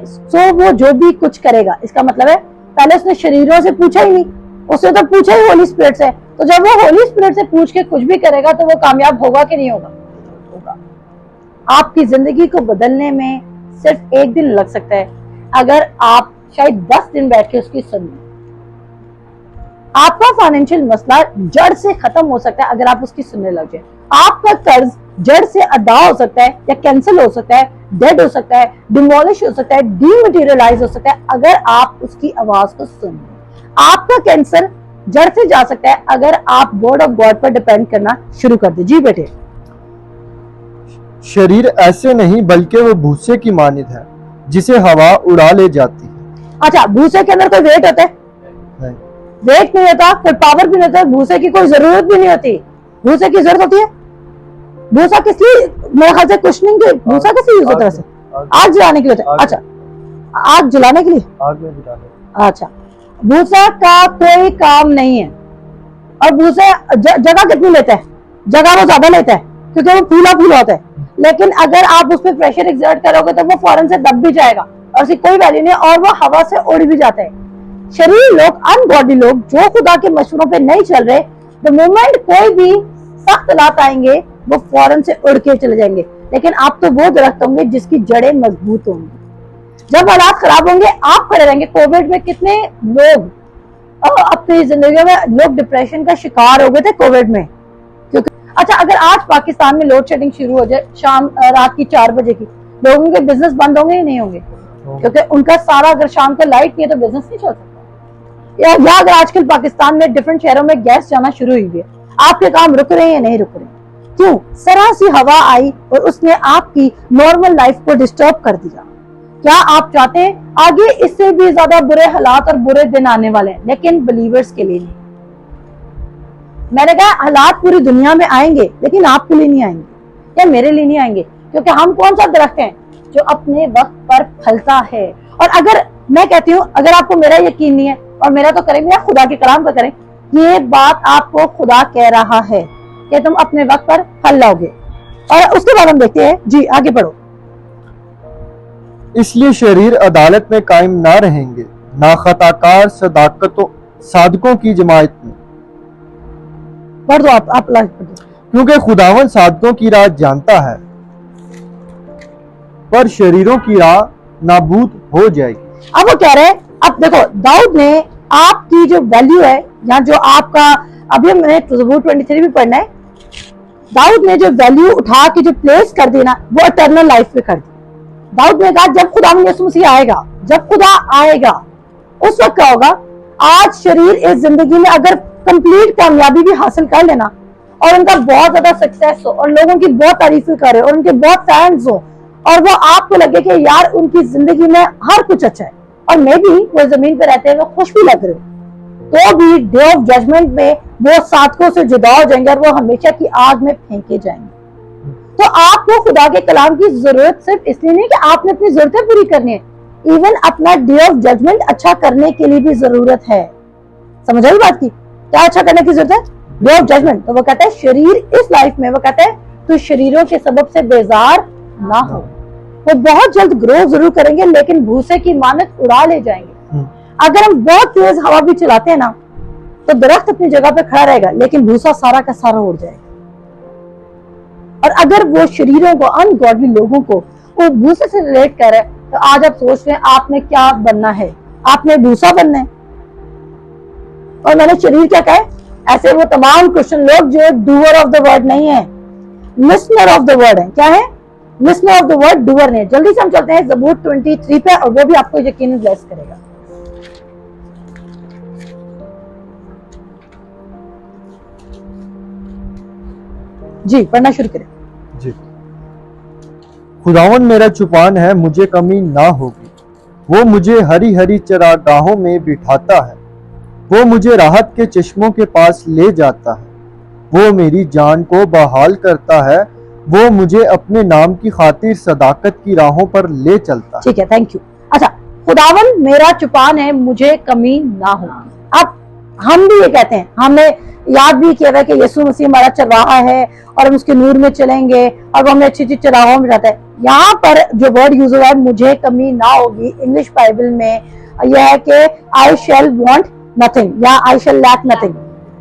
वो जो भी कुछ करेगा, इसका मतलब है पहले उसने शरीरों से पूछा ही नहीं, उसने तो पूछा ही होली स्पिरिट से। तो जब वो होली स्पिरिट से पूछ के कुछ भी करेगा तो वो कामयाब होगा कि नहीं होगा? होगा। आपकी जिंदगी को बदलने में सिर्फ 1 दिन लग सकता है अगर आप शायद 10 दिन बैठ के उसकी सुनिए। आपका फाइनेंशियल मसला जड़ से खत्म हो सकता है अगर आप उसकी सुनने लग जाए। आपका कर्ज जड़ से अदा हो सकता है या कैंसिल हो सकता है, डेड हो सकता है, डिमोलिश हो सकता है, डीमटेरियलाइज हो सकता है अगर आप उसकी आवाज को सुन। आपका कैंसर जड़ से जा सकता है अगर आप वर्ड ऑफ गॉड पर डिपेंड करना शुरू कर दे। जी बेटे। शरीर ऐसे नहीं बल्कि वो भूसे की मानिंद है जिसे हवा उड़ा ले जाती है। अच्छा, भूसे के अंदर कोई वेट होता है? नहीं। वेट नहीं होता, कोई पावर भी नहीं होता, भूसे की कोई जरूरत भी नहीं होती। भूसे की जरूरत होती है? भूसा किस लिए, मेरे ख्याल से कुशनिंग के भूसा कैसे यूज होता है वैसे? आग जलाने के लिए होता है। अच्छा, आग जलाने के लिए, आग में बुझाने। अच्छा, भूसा का कोई काम नहीं है। और भूसा जगह कितनी लेता है? जगह वो ज्यादा लेता है क्योंकि वो फूला फूला होता है। लेकिन अगर आप उस पर प्रेशर एक्सर्ट करोगे तो वो फौरन से दब भी जाएगा और उसकी कोई वैल्यू नहीं और वो हवा से उड़ भी जाता है। शरीर लोग, अनबॉडी लोग जो खुदा के मशवरों पे नहीं चल रहे, द मोमेंट कोई भी सख्त हालात आएंगे वो फौरन से उड़ के चले जाएंगे। लेकिन आप तो वो दरख्त होंगे जिसकी जड़ें मजबूत होंगी। जब हालात खराब होंगे आप खड़े रहेंगे। कोविड में कितने लोग अपनी जिंदगी में लोग डिप्रेशन का शिकार हो गए थे कोविड में, क्योंकि अच्छा, अगर आज पाकिस्तान में लोड शेडिंग शुरू हो जाए शाम रात की 4 बजे की, लोगों के बिजनेस बंद होंगे ही नहीं होंगे? क्योंकि उनका सारा, अगर शाम को लाइट नहीं है तो बिजनेस नहीं चल सकता। या अगर आजकल पाकिस्तान में डिफरेंट शहरों में गैस जाना शुरू हुई है, आपके काम रुक रहे हैं या नहीं रुक रहे? क्यों? जरा सी हवा आई और उसने आपकी नॉर्मल लाइफ को डिस्टर्ब कर दिया। क्या आप चाहते हैं आगे इससे भी ज्यादा बुरे हालात और बुरे दिन आने वाले हैं? लेकिन बिलीवर्स के लिए नहीं। मैंने कहा हालात पूरी दुनिया में आएंगे लेकिन आपके लिए नहीं आएंगे या मेरे लिए नहीं आएंगे, क्योंकि हम कौन सा दरख्त हैं जो अपने वक्त पर फलता है। और अगर मैं कहती हूँ, अगर आपको मेरा यकीन नहीं है और मेरा तो करेंगे या खुदा के कलाम का करें, ये बात आपको खुदा कह रहा है कि तुम अपने वक्त पर फल लाओगे। और उसके बाद हम देखते हैं, जी आगे बढ़ो। इसलिए शरीर अदालत में कायम ना रहेंगे, ना खताकार सादकों की जमात में। पढ़ दो आप लाइफ पढ़ दो। क्योंकि खुदावन सादकों की राह जानता है पर शरीरों की राह नाबूद हो जाएगी। अब वो कह रहे हैं, अब देखो दाऊद ने आपकी जो वैल्यू है या जो आपका, अभी हमने ज़बूर 23 भी पढ़ना है, दाऊद ने जो वैल्यू उठा के जो प्लेस कर दी ना, वो इटर्नल लाइफ पे कर दी। दाऊद ने कहा जब खुदा यीशु मसीह आएगा, जब खुदा आएगा उस वक्त क्या होगा? आज शरीर इस जिंदगी में अगर कंप्लीट कामयाबी भी हासिल कर लेना और उनका बहुत ज्यादा सक्सेस हो और लोगों की बहुत तारीफें करे और उनके बहुत फैंस हो और वो आपको लगे कि यार उनकी जिंदगी में हर कुछ अच्छा है और मैं भी वो जमीन पे रहते हैं वो खुश भी लग रहे हो, तो भी डे ऑफ जजमेंट में वो सादकों से जुदा हो जाएंगे और वो हमेशा की आग में फेंके जाएंगे। तो आपको खुदा के कलाम की जरूरत सिर्फ इसलिए नहीं कि आपने अपनी जरूरतें पूरी करनी है, इवन अपना डे ऑफ जजमेंट अच्छा करने के लिए भी जरूरत है। समझ आई बात की? क्या अच्छा करने की जरूरत है? Day of judgement. तो वो कहता है शरीर इस लाइफ में, वो कहता है तो शरीरों के सबब से बेजार ना हो। वो बहुत जल्द ग्रो जरूर करेंगे लेकिन भूसे की मानत उड़ा ले जाएंगे। अगर हम बहुत तेज हवा भी चलाते हैं ना तो दरख्त अपनी जगह पे खड़ा रहेगा लेकिन भूसा सारा का सारा उड़ जाएगा। और अगर वो शरीरों को, अनगॉडली लोगों को वो भूसे से रिलेट कर रहे हैं तो आज आप सोच रहे हैं आपने क्या बनना है? आपने भूसा बनना है। और मैंने शरीर क्या कहा? ऐसे वो तमाम क्रिश्चियन लोग जो डूअर ऑफ द वर्ड नहीं है, लिसनर ऑफ द वर्ड है। क्या है? Listener of the word, doer नहीं। जल्दी से हम चलते हैं ज़बूर 23 पे और वो भी आपको यकीनन ब्लेस करेगा। जी पढ़ना शुरू करें। जी। खुदावन मेरा चुपान है, मुझे कमी ना होगी। वो मुझे हरी हरी चरागाहों में बिठाता है, वो मुझे राहत के चश्मों के पास ले जाता है, वो मेरी जान को बहाल करता है, वो मुझे अपने नाम की खातिर सदाकत की राहों पर ले चलता है। ठीक है, थैंक यू। अच्छा, खुदावन मेरा चुपान है, मुझे कमी ना होगी। अब हम भी ये कहते हैं, हमने याद भी किया है कि यीशु मसीह हमारा चरवाहा है और हम उसके नूर में चलेंगे और वो हमें अच्छी अच्छी चराहों में जाता है। यहाँ पर जो वर्ड यूज हुआ है मुझे कमी ना होगी, इंग्लिश बाइबल में यह है कि आई शैल वांट नथिंग या आई शैल लैक नथिंग।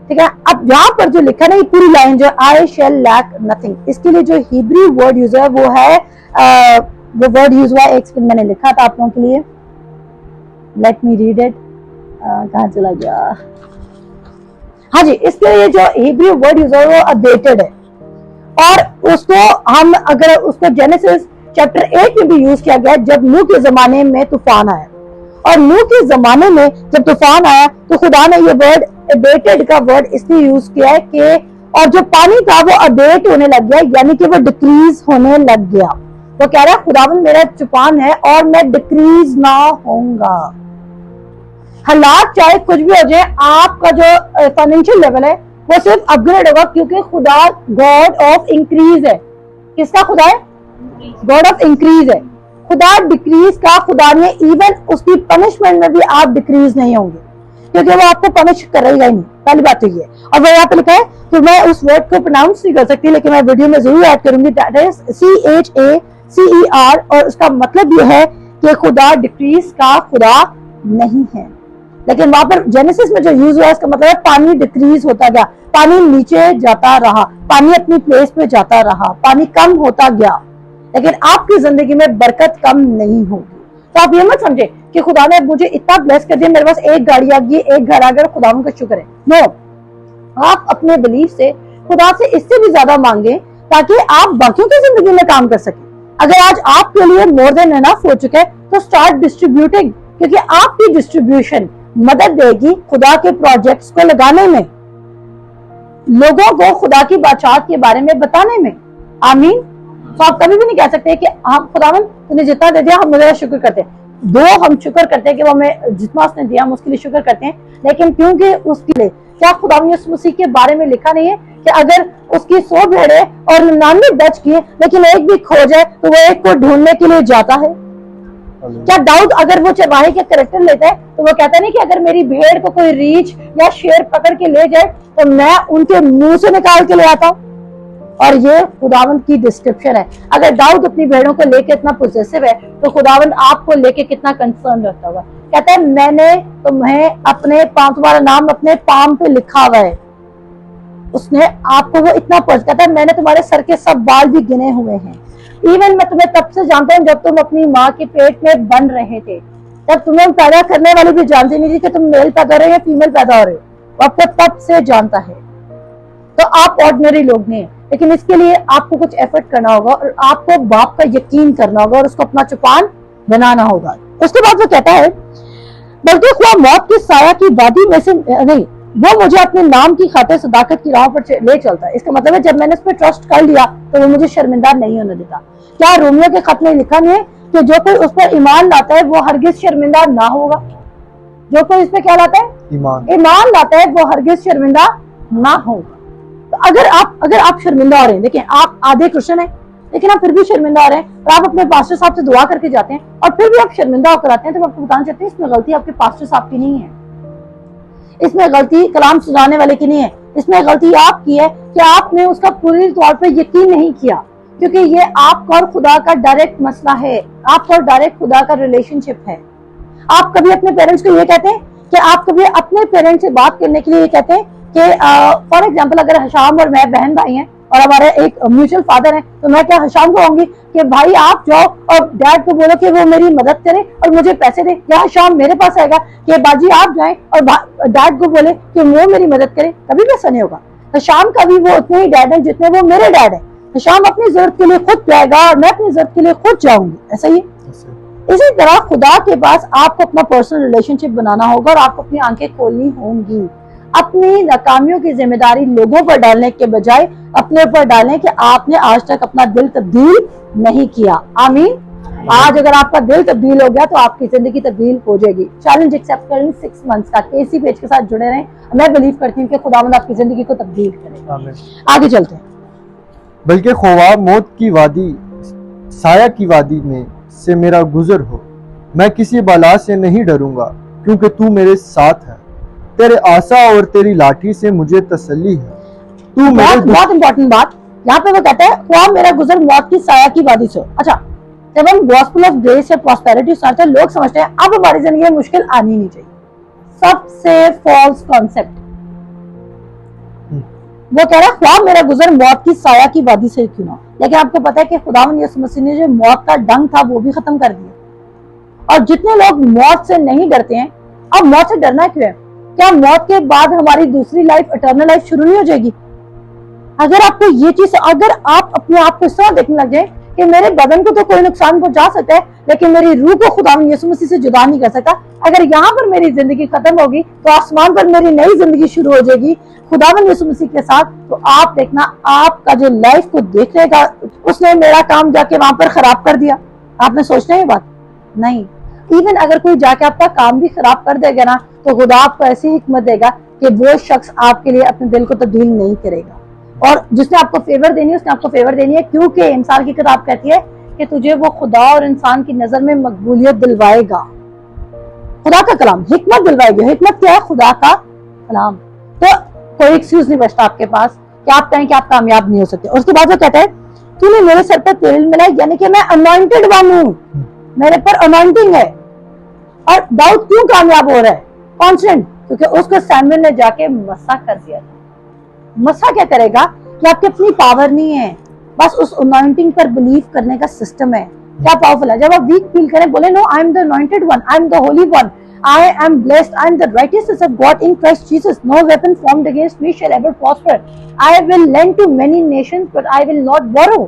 ठीक है, अब यहाँ पर जो लिखा ना ये पूरी लाइन जो आई शैल लैक नथिंग, इसके लिए जो हिब्रू वर्ड यूज है वो है वो वर्ड यूज हुआ है, एक सेकंड मैंने लिखा था आप लोगों के लिए, लेट मी रीड इट, कहाँ चला गया, हाँ जी, इसके लिए जो हिब्रू वर्ड यूज है वो अबेटेड है, और उसको हम अगर उसको जेनेसिस चैप्टर 8 में भी यूज किया गया जब नूह के जमाने में तूफान आया, और नूह के जमाने में जब तूफान आया तो खुदा ने ये वर्ड अबेटेड का वर्ड इसलिए यूज किया है कि, और जो पानी था वो अबेट होने लग गया, यानी कि वो डिक्रीज होने लग गया। वो कह रहा है खुदावन मेरा तूफान है और मैं डिक्रीज ना होऊंगा। हालात चाहे कुछ भी हो जाए, आपका जो फाइनेंशियल लेवल है वो सिर्फ अपग्रेड होगा, क्योंकि खुदा गॉड ऑफ इंक्रीज है। किसका खुदा है? गॉड ऑफ इंक्रीज है। खुदा डिक्रीज का खुदा ने, इवन उसकी पनिशमेंट में भी आप डिक्रीज नहीं होंगे, क्योंकि वो आपको पनिश करेगा ही नहीं। पहली बात तो ये है। और वो यहाँ पे लिखा है, तो मैं उस वर्ड को प्रोनाउंस नहीं कर सकती, लेकिन मैं वीडियो में जरूर ऐड करूंगी, दैट इज CHACER, और उसका मतलब ये है कि खुदा डिक्रीज का खुदा नहीं है। लेकिन वहां पर जेनेसिस में जो यूज हुआ है इसका मतलब है पानी डिक्रीज होता गया, पानी नीचे जाता रहा, पानी अपनी प्लेस पे जाता रहा, पानी कम होता गया, लेकिन आपकी जिंदगी में बरकत कम नहीं होगी। तो आप ये मत समझे कि खुदा ने मुझे इतना ब्लेस कर दिया, मेरे पास एक गाड़ी आ गई, एक घर आ गया, खुदा का शुक्र है। नो, आप अपने बिलीफ से खुदा से इससे भी ज्यादा मांगे ताकि आप बाकियों की जिंदगी में काम कर सके। अगर आज आपके लिए मोर देन एनफ हो चुका है तो स्टार्ट डिस्ट्रीब्यूटिंग, क्योंकि आपकी डिस्ट्रीब्यूशन मदद देगी खुदा के प्रोजेक्ट्स को लगाने में, लोगों को खुदा की बादशाहत के बारे में बताने में। आमीन। तो आप कभी भी नहीं कह सकते कि हम खुदावन तूने जितना दे दिया हम मेरा शुक्र करते हैं। दो, हम शुक्र करते हैं कि वो हमें जितना उसने दिया हम उसके लिए शुक्र करते हैं, लेकिन क्योंकि उसके लिए क्या खुदावन यीशु मसीह के बारे में लिखा नहीं है कि अगर उसकी 100 भेड़े और 99 बच गए लेकिन एक भी खो जाए तो वो एक को ढूंढने के लिए जाता है। क्या दाऊद अगर वो चरवाहे के कैरेक्टर लेता है तो वो कहता नहीं कि अगर मेरी भेड़ को कोई रीछ या शेर पकड़ के ले जाए तो मैं उनके मुंह से निकाल के ले आता हूं। और ये खुदावंद की डिस्क्रिप्शन है। अगर दाऊद अपनी भेड़ों को लेके इतना पोजेसिव है तो खुदावंद आपको लेके कितना कंसर्न रखता होगा। कहता है मैंने तुम्हें अपने पाम, तुम्हारा नाम अपने पाम पे लिखा हुआ है। उसने आपको वो इतना कहता है मैंने तुम्हारे सर के सब बाल भी गिने हुए हैं। इवन मैं तुम्हें तब से जानता हूँ जब तुम अपनी माँ के पेट में बन रहे थे, तब तुम्हें पैदा करने वाली भी जानती नहीं थी कि तुम मेल पैदा हो रहे हो या फीमेल पैदा हो रहे हो। आपको तब से जानता है। तो आप ऑर्डिनरी लोग नहीं, लेकिन इसके लिए आपको कुछ एफर्ट करना होगा और आपको बाप का यकीन करना होगा और उसको अपना चुपान बनाना होगा। उसके बाद वो कहता है बल्कि खुदा मौत की साया की वादी में से नहीं, वो मुझे अपने नाम की खातिर सदाकत की राह पर ले चलता है। इसका मतलब है जब मैंने उस पर ट्रस्ट कर लिया तो वो मुझे शर्मिंदा नहीं होने देता। क्या रोमियो के खत में लिखा नहीं है कि जो कोई उस पर ईमान लाता है वो हरगिज शर्मिंदा ना होगा? जो कोई इस पर क्या लाता है? ईमान लाता है, वो हरगिज शर्मिंदा ना होगा। तो अगर आप शर्मिंदा हो रहे हैं, देखिए आप आधे क्रिश्चियन हैं लेकिन आप फिर भी शर्मिंदा हो रहे हैं और आप अपने पास्टर साहब से दुआ करके जाते हैं और फिर भी आप शर्मिंदा होकर आते हैं, तो आपको बताना चाहते हैं इसमें गलती आपके पास्टर साहब की नहीं है, इसमें गलती कलाम सुनाने वाले की नहीं है, इसमें गलती आपकी है कि आपने उसका पूरी तौर पे यकीन नहीं किया। क्योंकि ये आपका और खुदा का डायरेक्ट मसला है, आपका और डायरेक्ट खुदा का रिलेशनशिप है। आप कभी अपने पेरेंट्स को ये कहते हैं कि आप कभी अपने पेरेंट्स से बात करने के लिए ये कहते हैं कि फॉर एग्जाम्पल अगर हशाम और मैं बहन भाई हैं और हमारे एक म्यूचुअल फादर हैं, तो मैं क्या हशाम को कहूंगी कि भाई आप जाओ और डैड को बोलो कि वो मेरी मदद करे और मुझे पैसे दे, या हशाम मेरे पास आएगा कि बाजी आप जाएं और डैड को बोले कि वो मेरी मदद करे? कभी भी ऐसा नहीं होगा। हशाम का भी वो उतने ही डैड है जितने वो मेरे डैड है। हशाम अपनी जरूरत के लिए खुद जाएगा और मैं अपनी जरूरत के लिए खुद जाऊंगी, ऐसा ही। इसी तरह खुदा के पास आपको अपना पर्सनल रिलेशनशिप बनाना होगा और आपको अपनी आंखें खोलनी होंगी। अपनी नाकामियों की जिम्मेदारी लोगों पर डालने के बजाय अपने ऊपर डालें कि आपने आज तक अपना दिल तब्दील नहीं किया। आमीन। आज अगर आपका दिल तब्दील हो गया तो आपकी जिंदगी तब्दील हो जाएगी। चैलेंज एक्सेप्ट करें 6 मंथ्स का। केसी पेज के साथ जुड़े रहें। मैं बिलीव करती हूँ कि खुदावंद आपकी जिंदगी को तब्दील करेगा। आगे चलते हैं। बल्कि ख्वाब मौत की वादी, साया की वादी में से मेरा गुजर हो, मैं किसी बला से नहीं डरूंगा क्योंकि तू मेरे साथ है। तेरे आसा और तेरी लाठी से मुझे तसल्ली है। तू बहुत इंपॉर्टेंट बात यहाँ पे वो कहता है ख्वाब मेरा गुजर मौत की साया की वादी से। अच्छा, जब हम गॉस्पेल ऑफ ग्रेस या प्रॉस्पेरिटी सुनते हैं लोग समझते हैं अब हमारी जिंदगी में मुश्किल आनी नहीं चाहिए। सबसे फॉल्स कॉन्सेप्ट। वो कह रहा है ख्वाब मेरा गुजर मौत की साया की वादी से क्यों ना, लेकिन आपको पता है कि खुदावंद यीशु मसीह ने जो मौत का डंग था वो भी खत्म कर दिया और जितने लोग मौत से नहीं डरते हैं, अब मौत से डरना क्यों है? क्या मौत के बाद हमारी दूसरी लाइफ, इटर्नल लाइफ शुरू नहीं हो जाएगी? अगर आपको ये चीज, अगर आप अपने आप को इस तरह देखने लग जाए कि मेरे बदन को तो कोई नुकसान पहुंचा सकता है, लेकिन मेरी रूह को खुदा यीशु मसीह से जुदा नहीं कर सकता। अगर यहाँ पर मेरी जिंदगी खत्म होगी तो आसमान पर मेरी नई जिंदगी शुरू हो जाएगी खुदावन यीशु मसीह के साथ। तो आप देखना, आपका जो लाइफ को देख लेगा, उसने मेरा काम जाके वहां पर खराब कर दिया, आपने सोचना ये बात नहीं। इवन अगर कोई जाके आपका काम भी खराब कर देगा ना, तो खुदा आपको ऐसी हिकमत देगा कि वो शख्स आपके लिए अपने दिल को तब्दील नहीं करेगा। और जिसने आपको फेवर देनी है, उसने आपको फेवर देनी है, क्योंकि इंसान की किताब कहती है कि तुझे वो खुदा और इंसान की नजर में मकबूलियत दिलवाएगा। खुदा का कलाम हिकमत दिलवाएगी। हिकमत क्या है? खुदा का कलाम। तो कोई एक्सक्यूज नहीं बचता आपके पास कि आप कहें कि आप कामयाब नहीं हो सकते। और उसके बाद वो कहता है तूने मेरे सर पर तेल मिलाया, यानी कि मैं अनॉइंटेड वन हूं, मेरे पर अनॉइंटिंग है। और दाऊद क्यों कामयाब हो रहा है? कॉन्स्टेंट, क्योंकि उसको सैमुएल ने जाके मसा कर दिया था। मसा क्या करेगा कि आपकी अपनी पावर नहीं है, बस उस अनॉइंटिंग पर बिलीव करने का सिस्टम है। क्या पावरफुल है? जब आप वीक फील करें, बोले no, I am the anointed one, I am the holy one, I am blessed, I am the righteousness of God in Christ Jesus, no weapon formed against me shall ever prosper, I will lend to many nations but I will not borrow.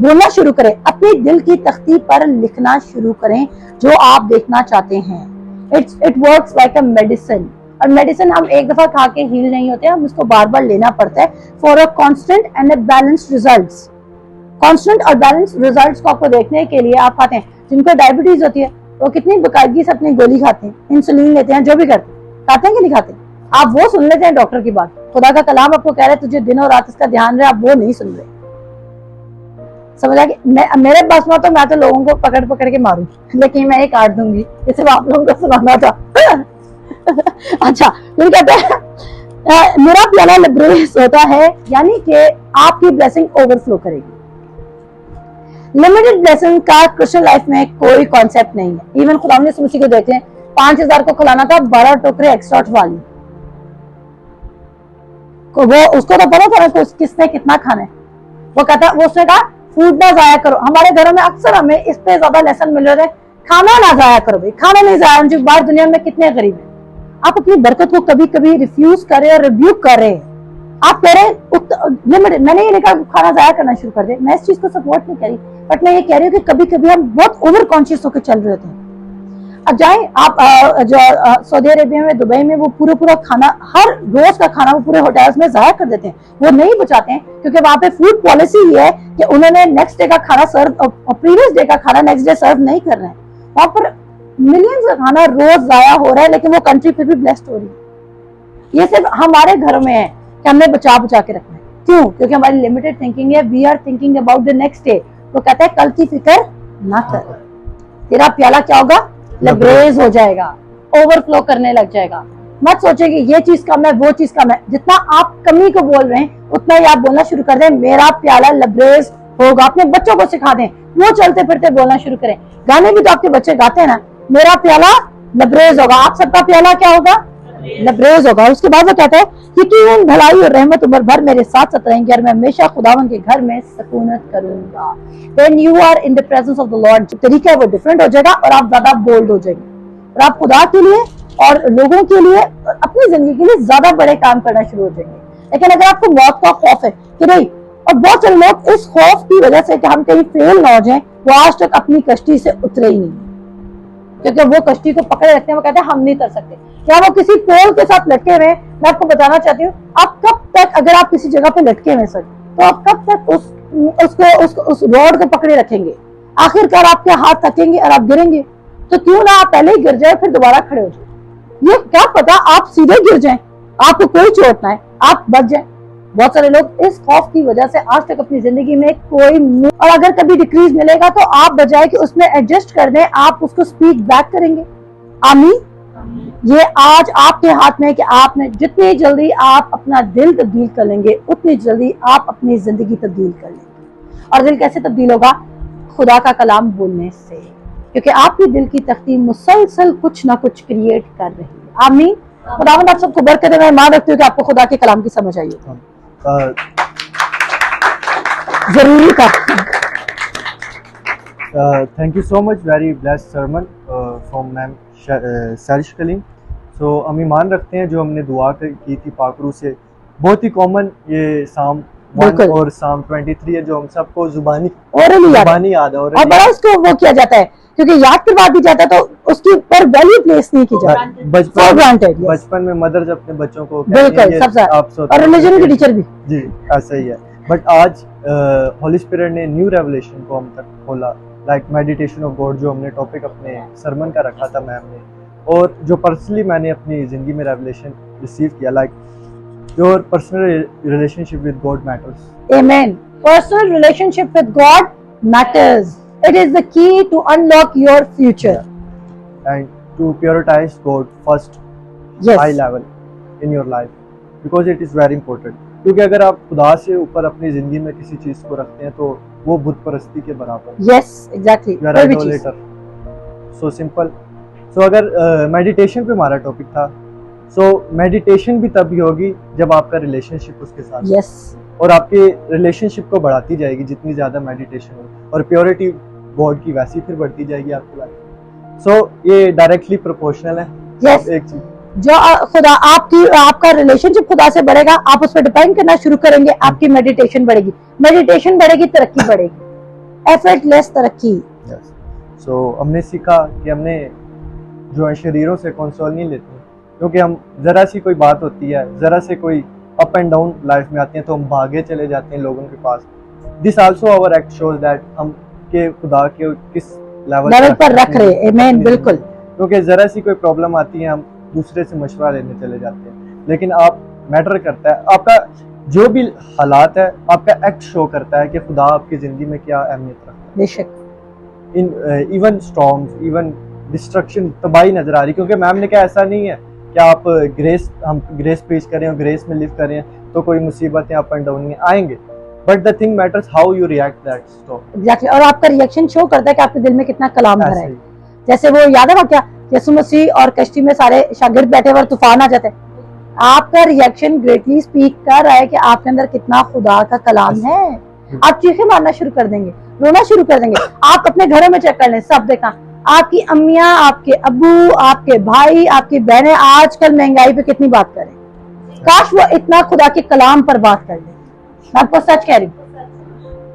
बोलना शुरू करें, अपने दिल की तख्ती पर लिखना शुरू करें जो आप देखना चाहते हैं। It works like a medicine. और मेडिसिन हम एक दफा खा के हील नहीं होते, हम उसको बार बार लेना पड़ता है for a constant and a balanced results. Constant और बैलेंस्ड रिजल्ट्स को आपको देखने के लिए आप खाते हैं। जिनको डायबिटीज होती है वो कितनी बाकायदगी से अपनी गोली खाते हैं, इंसुलिन लेते हैं, जो भी करते हैं, खाते हैं कि नहीं खाते? आप वो सुन लेते हैं डॉक्टर की बात। खुदा का कलाम आपको कह रहा है तुझे दिन और रात इसका ध्यान रहे, आप वो नहीं सुन रहे। समझ आ गया? मेरे पास में तो मैं तो लोगों को पकड़ पकड़ के मारूं, लेकिन मैं ये काट दूंगी, इसे आप लोगों को सुनाना था। अच्छा, फिर कहते हैं मेरा प्याला लिबरेस होता है, यानी कि आपकी ब्लेसिंग ओवरफ्लो करेगी। लिमिटेड ब्लेसिंग का क्रिश्चियन लाइफ में कोई कॉन्सेप्ट नहीं है। इवन खुदा ने उसी को देख लें, 5000 को खिलाना था, 12 टोकरे एक्स्ट्रा वाली को, वो उसको तो पता था ना किसने कितना खाना है। वो कहता, वो उसने कहा फूड ना जाया करो। हमारे घरों में अक्सर हमें इस पे ज्यादा लेसन मिल रहे थे, खाना ना जाया करो भाई, खाना नहीं जाया। जो बाहर दुनिया में कितने गरीब है, आप अपनी बरकत को कभी कभी रिफ्यूज करें और रिब्यूक करें। आप कह रहे लिमिटेड, मैंने ये नहीं कहा खाना जाया करना शुरू कर दे, मैं इस चीज को सपोर्ट नहीं करी, बट मैं ये कह रही हूँ कि कभी कभी हम बहुत ओवर कॉन्शियस होकर चल रहे थे। अब जाए आप जो सऊदी अरेबिया में, दुबई में, वो पूरा खाना, हर रोज का खाना वो पूरे होटल्स में जाया कर देते हैं, वो नहीं बचाते हैं, क्योंकि वहां पे फूड पॉलिसी ये है कि उन्होंने नेक्स्ट डे का खाना सर्व, प्रीवियस डे का खाना नेक्स्ट डे सर्व नहीं कर रहे हैं। वहां पर मिलियंस का खाना रोज जाया हो रहा है, लेकिन वो कंट्री फिर भी ब्लेस्ड हो रही है। ये सिर्फ हमारे घरों में है कि हमने बचा बचा के रखना है। क्यों? क्योंकि हमारी लिमिटेड थिंकिंग है, we are thinking about the next day. तो कहता है कल की फिक्र ना कर, तेरा प्याला क्या होगा? लबरेज हो जाएगा, ओवरफ्लो करने लग जाएगा। मत सोचे कि ये चीज कम है, वो चीज कम है। जितना आप कमी को बोल रहे हैं, उतना ही आप बोलना शुरू कर दें, मेरा प्याला लबरेज होगा। अपने बच्चों को सिखा दें, वो चलते फिरते बोलना शुरू करें। गाने भी तो आपके बच्चे गाते हैं ना, मेरा प्याला लबरेज होगा। आप सबका प्याला क्या होगा? लबरेज होगा। उसके बाद वो कहता है यकीनन भलाई और रहमत उम्र भर मेरे साथ साथ रहेंगे और मैं हमेशा खुदावन के घर में सुकूनत करूंगा। When you are in the presence of the Lord, जो तरीका है वो डिफरेंट हो जाएगा और आप ज्यादा बोल्ड हो जाएंगे और आप खुदा के लिए और लोगों के लिए, अपनी जिंदगी के लिए ज्यादा बड़े काम करना शुरू हो जाएंगे। लेकिन अगर आपको मौत का खौफ है कि नहीं, और बहुत सारे लोग इस खौफ की वजह से कि हम कहीं फेल ना हो जाए, वो आज तक अपनी कश्ती से उतरे ही नहीं, क्योंकि वो कश्ती को पकड़े रखते हैं। वो कहते हैं हम नहीं कर सकते, या वो किसी पोल के साथ लटके हुए। मैं आपको बताना चाहती हूँ, आप कब तक, अगर आप किसी जगह पे लटके हुए सर, तो आप कब तक उस रॉड को पकड़े रखेंगे? आखिरकार आपके हाथ थकेंगे और आप गिरेंगे। तो क्यों ना आप पहले ही गिर जाए, फिर दोबारा खड़े हो जाए। ये क्या पता आप सीधे गिर जाएं, आपको कोई चोट ना है, आप बच जाएं। बहुत सारे लोग इस खौफ की वजह से आज तक अपनी जिंदगी में कोई, और अगर कभी डिक्रीज मिलेगा तो आप बजाय कि उसमें एडजस्ट कर दें, आप उसको स्पीक बैक करेंगे। आमीन। ये आज आपके हाथ में है कि आपने जितनी जल्दी आप अपना दिल तब्दील कर लेंगे, उतनी जल्दी आप अपनी जिंदगी तब्दील कर लेंगे। और दिल कैसे तब्दील होगा? खुदा का कलाम बोलने से, क्योंकि आपके दिल की तख्ती मुसलसल कुछ ना कुछ क्रिएट कर रही है। आमीन। खुदावंद आप सबको बरकत दे। मैं मान रखती हूँ कि आपको खुदा के कलाम की समझ आई है। जरूरी था। Thank you so much, very blessed sermon from ma'am Sarish Kaleem. So हम ईमान रखते हैं जो हमने दुआ की थी पाकरू से, बहुत ही कॉमन ये साम 1 बिल्कुल। और साम 23 है जो हम सबको जुबानी ओरली याद है और और बड़ा उसको वो किया जाता है क्योंकि याद करवा दी जाता है तो उसकी पर वैल्यू प्लेस नहीं की जाती। For granted, yes. बचपन में मदर्स अपने बच्चों को कहती हैं, बिल्कुल ये सबसे आप सोते और हैं रिलीजन की टीचर भी। जी ऐसा ही है। बट आज होली स्पिरिट ने न्यू रेवलेशन को हम तक खोला, लाइक मेडिटेशन ऑफ गॉड, जो हमने टॉपिक अपने सरमन का रखा था मैम ने, और जो पर्सनली मैंने अपनी ज़िंदगी में रेवलेशन रिसीव किया, like your personal relationship with God matters. Amen. Personal relationship with God matters. It is the key to unlock your future. And to prioritize God first, Yes. high level in your life, because it is very important. क्योंकि अगर आप खुदा से ऊपर अपनी जिंदगी में किसी चीज को रखते हैं तो वो बुत परस्ती के बराबर है। Yes, exactly. You are कोई भी चीज। idolater. So simple. So अगर मेडिटेशन पे हमारा टॉपिक था, so मेडिटेशन भी तभी होगी जब आपका रिलेशनशिप उसके साथ Yes. और आपके रिलेशनशिप को बढ़ाती जाएगी जितनी ज्यादा मेडिटेशन हो, और प्योरिटी गॉड की वैसी फिर बढ़ती जाएगी आपकी लाइफ। सो ये डायरेक्टली प्रोपोर्शनल है। Yes. अब एक चीज जो खुदा आपका रिलेशनशिप खुदा से बढ़ेगा, आप उस पर डिपेंड करना शुरू करेंगे, आपकी मेडिटेशन बढ़ेगी, मेडिटेशन बढ़ेगी, तरक्की बढ़ेगी, एफर्टलेस तरक्की। सो हमने सीखा कि हमने जो है शरीरों से कंसोल नहीं लेते, क्योंकि हम जरा सी कोई बात होती है, जरा से कोई अप एंड डाउन लाइफ में आती है तो हम भागे चले जाते हैं लोगों के पास। This also our act shows that हम के खुदा के किस लेवल पर रख रहे। आमीन, बिल्कुल। क्योंकि जरा सी कोई प्रॉब्लम आती है हम दूसरे से मशवरा लेने चले जाते हैं, लेकिन आप मैटर करता है आपका जो भी हालात है, आपका एक्ट शो करता है कि खुदा आपकी जिंदगी में क्या अहमियत रखता है। बेशक। In even storms, even destruction, तबाही नजर आ रही, क्योंकि मैम ने कहा ऐसा नहीं है कि आप हम ग्रेस प्रीच करें और ग्रेस में लिव करें तो कोई मुसीबतें अप एंड डाउन आएंगे, but the thing matters how you react that storm. Exactly. और आपका रिएक्शन शो करता है कि आपके दिल में कितना कलाम भरा है। जैसे वो याद है वाकया, यीशु मसीह और कश्ती में सारे शागिर्द बैठे हुए और तूफान आ जाते हैं, आपका रिएक्शन ग्रेटली स्पीक कर रहा है कि आपके अंदर कितना खुदा का कलाम है। आप चीखें मारना शुरू कर देंगे, रोना शुरू कर देंगे। आप अपने घरों में चेक कर लें, सब देखा आपकी अम्मियां, आपके अब्बू, आपके भाई, आपकी बहनें आजकल महंगाई पे कितनी बात करें, काश वो इतना खुदा के कलाम पर बात कर ले। मैं आपको सच कह रही हूँ।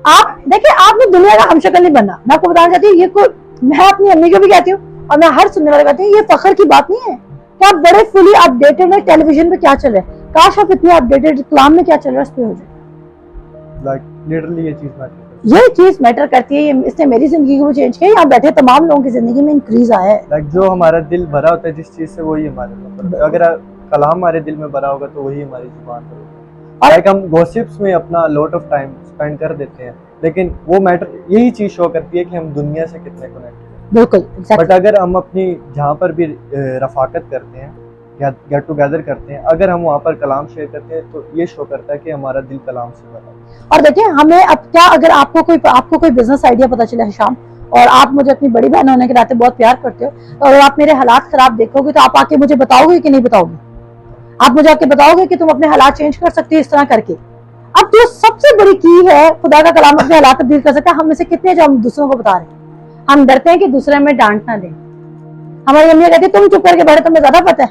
आप देखिए, आपने दुनिया का हमशक्ल नहीं बनना। मैं आपको बताना चाहती हूँ, ये कोई, मैं अपनी अम्मी को भी कहती हूँ और मैं हर सुनने वाले कहती हूँ, ये फख्र की बात नहीं है कि आप बड़े फुली अपडेटेड है टेलीविजन पे क्या चल रहा है। काश आप इतने अपडेटेड कलाम में क्या चल रहा है उस पे हो जाए। लाइक लिटरली ये चीज मैटर ये चीज मैटर करती है। इसने मेरी जिंदगी को चेंज किया, यहाँ बैठे तमाम लोगों की जिंदगी में इंक्रीज आया है। लाइक जो हमारा दिल भरा होता है जिस चीज से, वही हमारे में, अगर कलाम हमारे दिल में भरा होगा तो वही हमारी जुबान पर होगा। लाइक हम गॉसिप्स में अपना लॉट ऑफ टाइम स्पेंड कर देते हैं, लेकिन वो मैटर यही चीज शो करती है कि हम दुनिया से कितने कनेक्टेड हैं। बिल्कुल। बट अगर हम अपनी जहाँ पर भी रफाकत करते हैं, गेट टुगेदर करते हैं, अगर हम वहाँ पर कलाम शेयर करते हैं तो ये शो करता है कि हमारा दिल कलाम से भरा है। और देखिए, हमें अब क्या, अगर आपको कोई बिजनेस आइडिया पता चले शाम, और आप मुझे अपनी बड़ी बहन होने के नाते बहुत प्यार करते हो, तो अगर आप मेरे हालात खराब देखोगे तो आप आके मुझे बताओगे कि नहीं बताओगे? आप मुझे आके बताओगे कि तुम अपने हालात चेंज कर सकती हो इस तरह करके। अब जो सबसे बड़ी की है, खुदा का कलाम अपने हालात तब्दील कर सकता है। हम में से कितने जो हम दूसरों को बता रहे हैं, हम डरते हैं कि दूसरे में डांट ना दें। हमारी अम्मियां कहती है तुम चुप करके बैठे, तुम्हें ज्यादा पता है।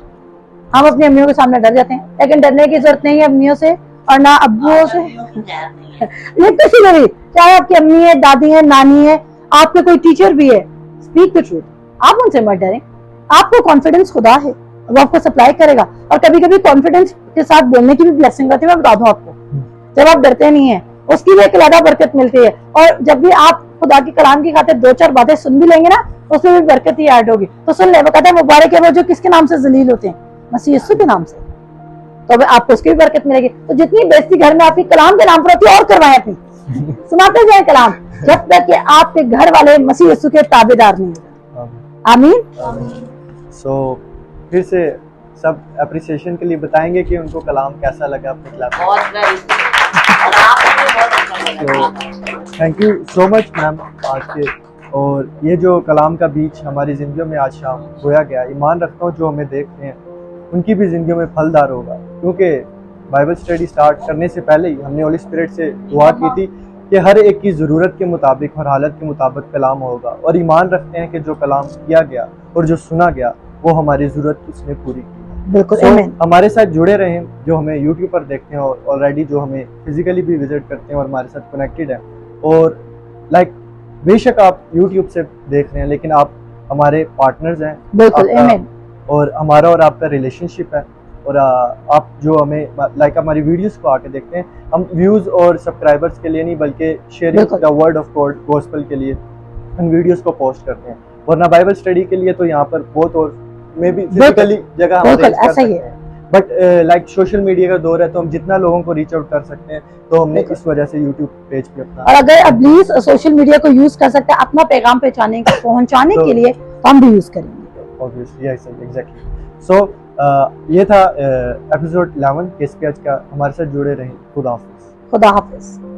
हम अपनी अम्मियों के सामने डर जाते हैं, लेकिन डरने की जरूरत नहीं है अम्मियों से और ना अब्बुओं से। ये किसी को भी, चाहे आपकी अम्मी है, दादी है, नानी है, आपके कोई टीचर भी है, स्पीक द ट्रूथ। आप उनसे मत डरें। आपको कॉन्फिडेंस खुदा है, वो आपको सप्लाई करेगा। और कभी कभी कॉन्फिडेंस के साथ बोलने की भी ब्लेसिंग होती है। मैं बता दूं आपको, जब आप डरते नहीं है उसकी भी एक अलग बरकत मिलती है। और जब भी आप खुदा की कलाम की खातिर 2-4 बातें सुन भी लेंगे ना, उसमें भी बरकत ही ऐड होगी। तो सुन ले, वो कहते हैं मुबारक है वो जो किसके नाम से जलील होते हैं, मसीह यीशु के नाम से, तो अब आपको उसकी भी बरकत मिलेगी। तो जितनी बेइज्जती घर में आपकी कलाम के नाम पर होती है, और करवाएं अपनी, सुनाते जाए कलाम, जब तक कि आपके घर वाले मसीह यीशु के ताबेदार नहीं होते। आमीन। सो फिर से सब अप्रिसिएशन के लिए बताएंगे कि उनको कलाम कैसा लगा अपने class. Thank you so much ma'am आज के, और ये जो कलाम का बीज हमारी जिंदगियों में आज शाम बोया गया, ईमान रखता हूँ जो हमें देखते हैं उनकी भी जिंदगियों में फलदार होगा। क्योंकि बाइबल स्टडी स्टार्ट करने से पहले ही हमने होली स्पिरिट से दुआ की थी कि हर एक की ज़रूरत के मुताबिक और हालत के मुताबिक कलाम होगा, और ईमान रखते हैं कि जो कलाम किया गया और जो सुना गया वो हमारी ज़रूरत उसने पूरी की। बिल्कुल So, आमीन। हमारे साथ जुड़े रहें, जो हमें यूट्यूब पर देखते हैं और ऑलरेडी जो हमें फिजिकली भी विजिट करते हैं और हमारे साथ कनेक्टेड हैं, और लाइक बेशक आप यूट्यूब से देख रहे हैं लेकिन आप हमारे पार्टनर्स हैं। बिल्कुल आपका आमीन। और हमारा और आपका रिलेशनशिप है, और आप जो हमें लाइक हमारी वीडियोस को आके देखते हैं, हम व्यूज़ और सब्सक्राइबर्स के लिए नहीं बल्कि शेयरिंग बिल्कुल। The word of God gospel के लिए इन वीडियोस को पोस्ट करते हैं। वरना बाइबल स्टडी के लिए तो यहाँ पर बहुत और मे बी फिजिकली जगह हम बिल्कुल, arrange कर ऐसा ही सकते हैं, बट लाइक सोशल मीडिया का दौर है तो हम जितना लोगों को रीच आउट कर सकते हैं तो हमने बिल्कुल। इस वजह से यूट्यूब पेज पे अपना और अगर प्लीज सोशल मीडिया को यूज कर सकते हैं अपना पैगाम पहुंचाने तो- के लिए, तो हम भी यूज करेंगे। Obviously exactly. सो ये था एपिसोड 11 केस पेज का। हमारे साथ जुड़े रहें। खुदा हाफिज़। खुदा हाफिज।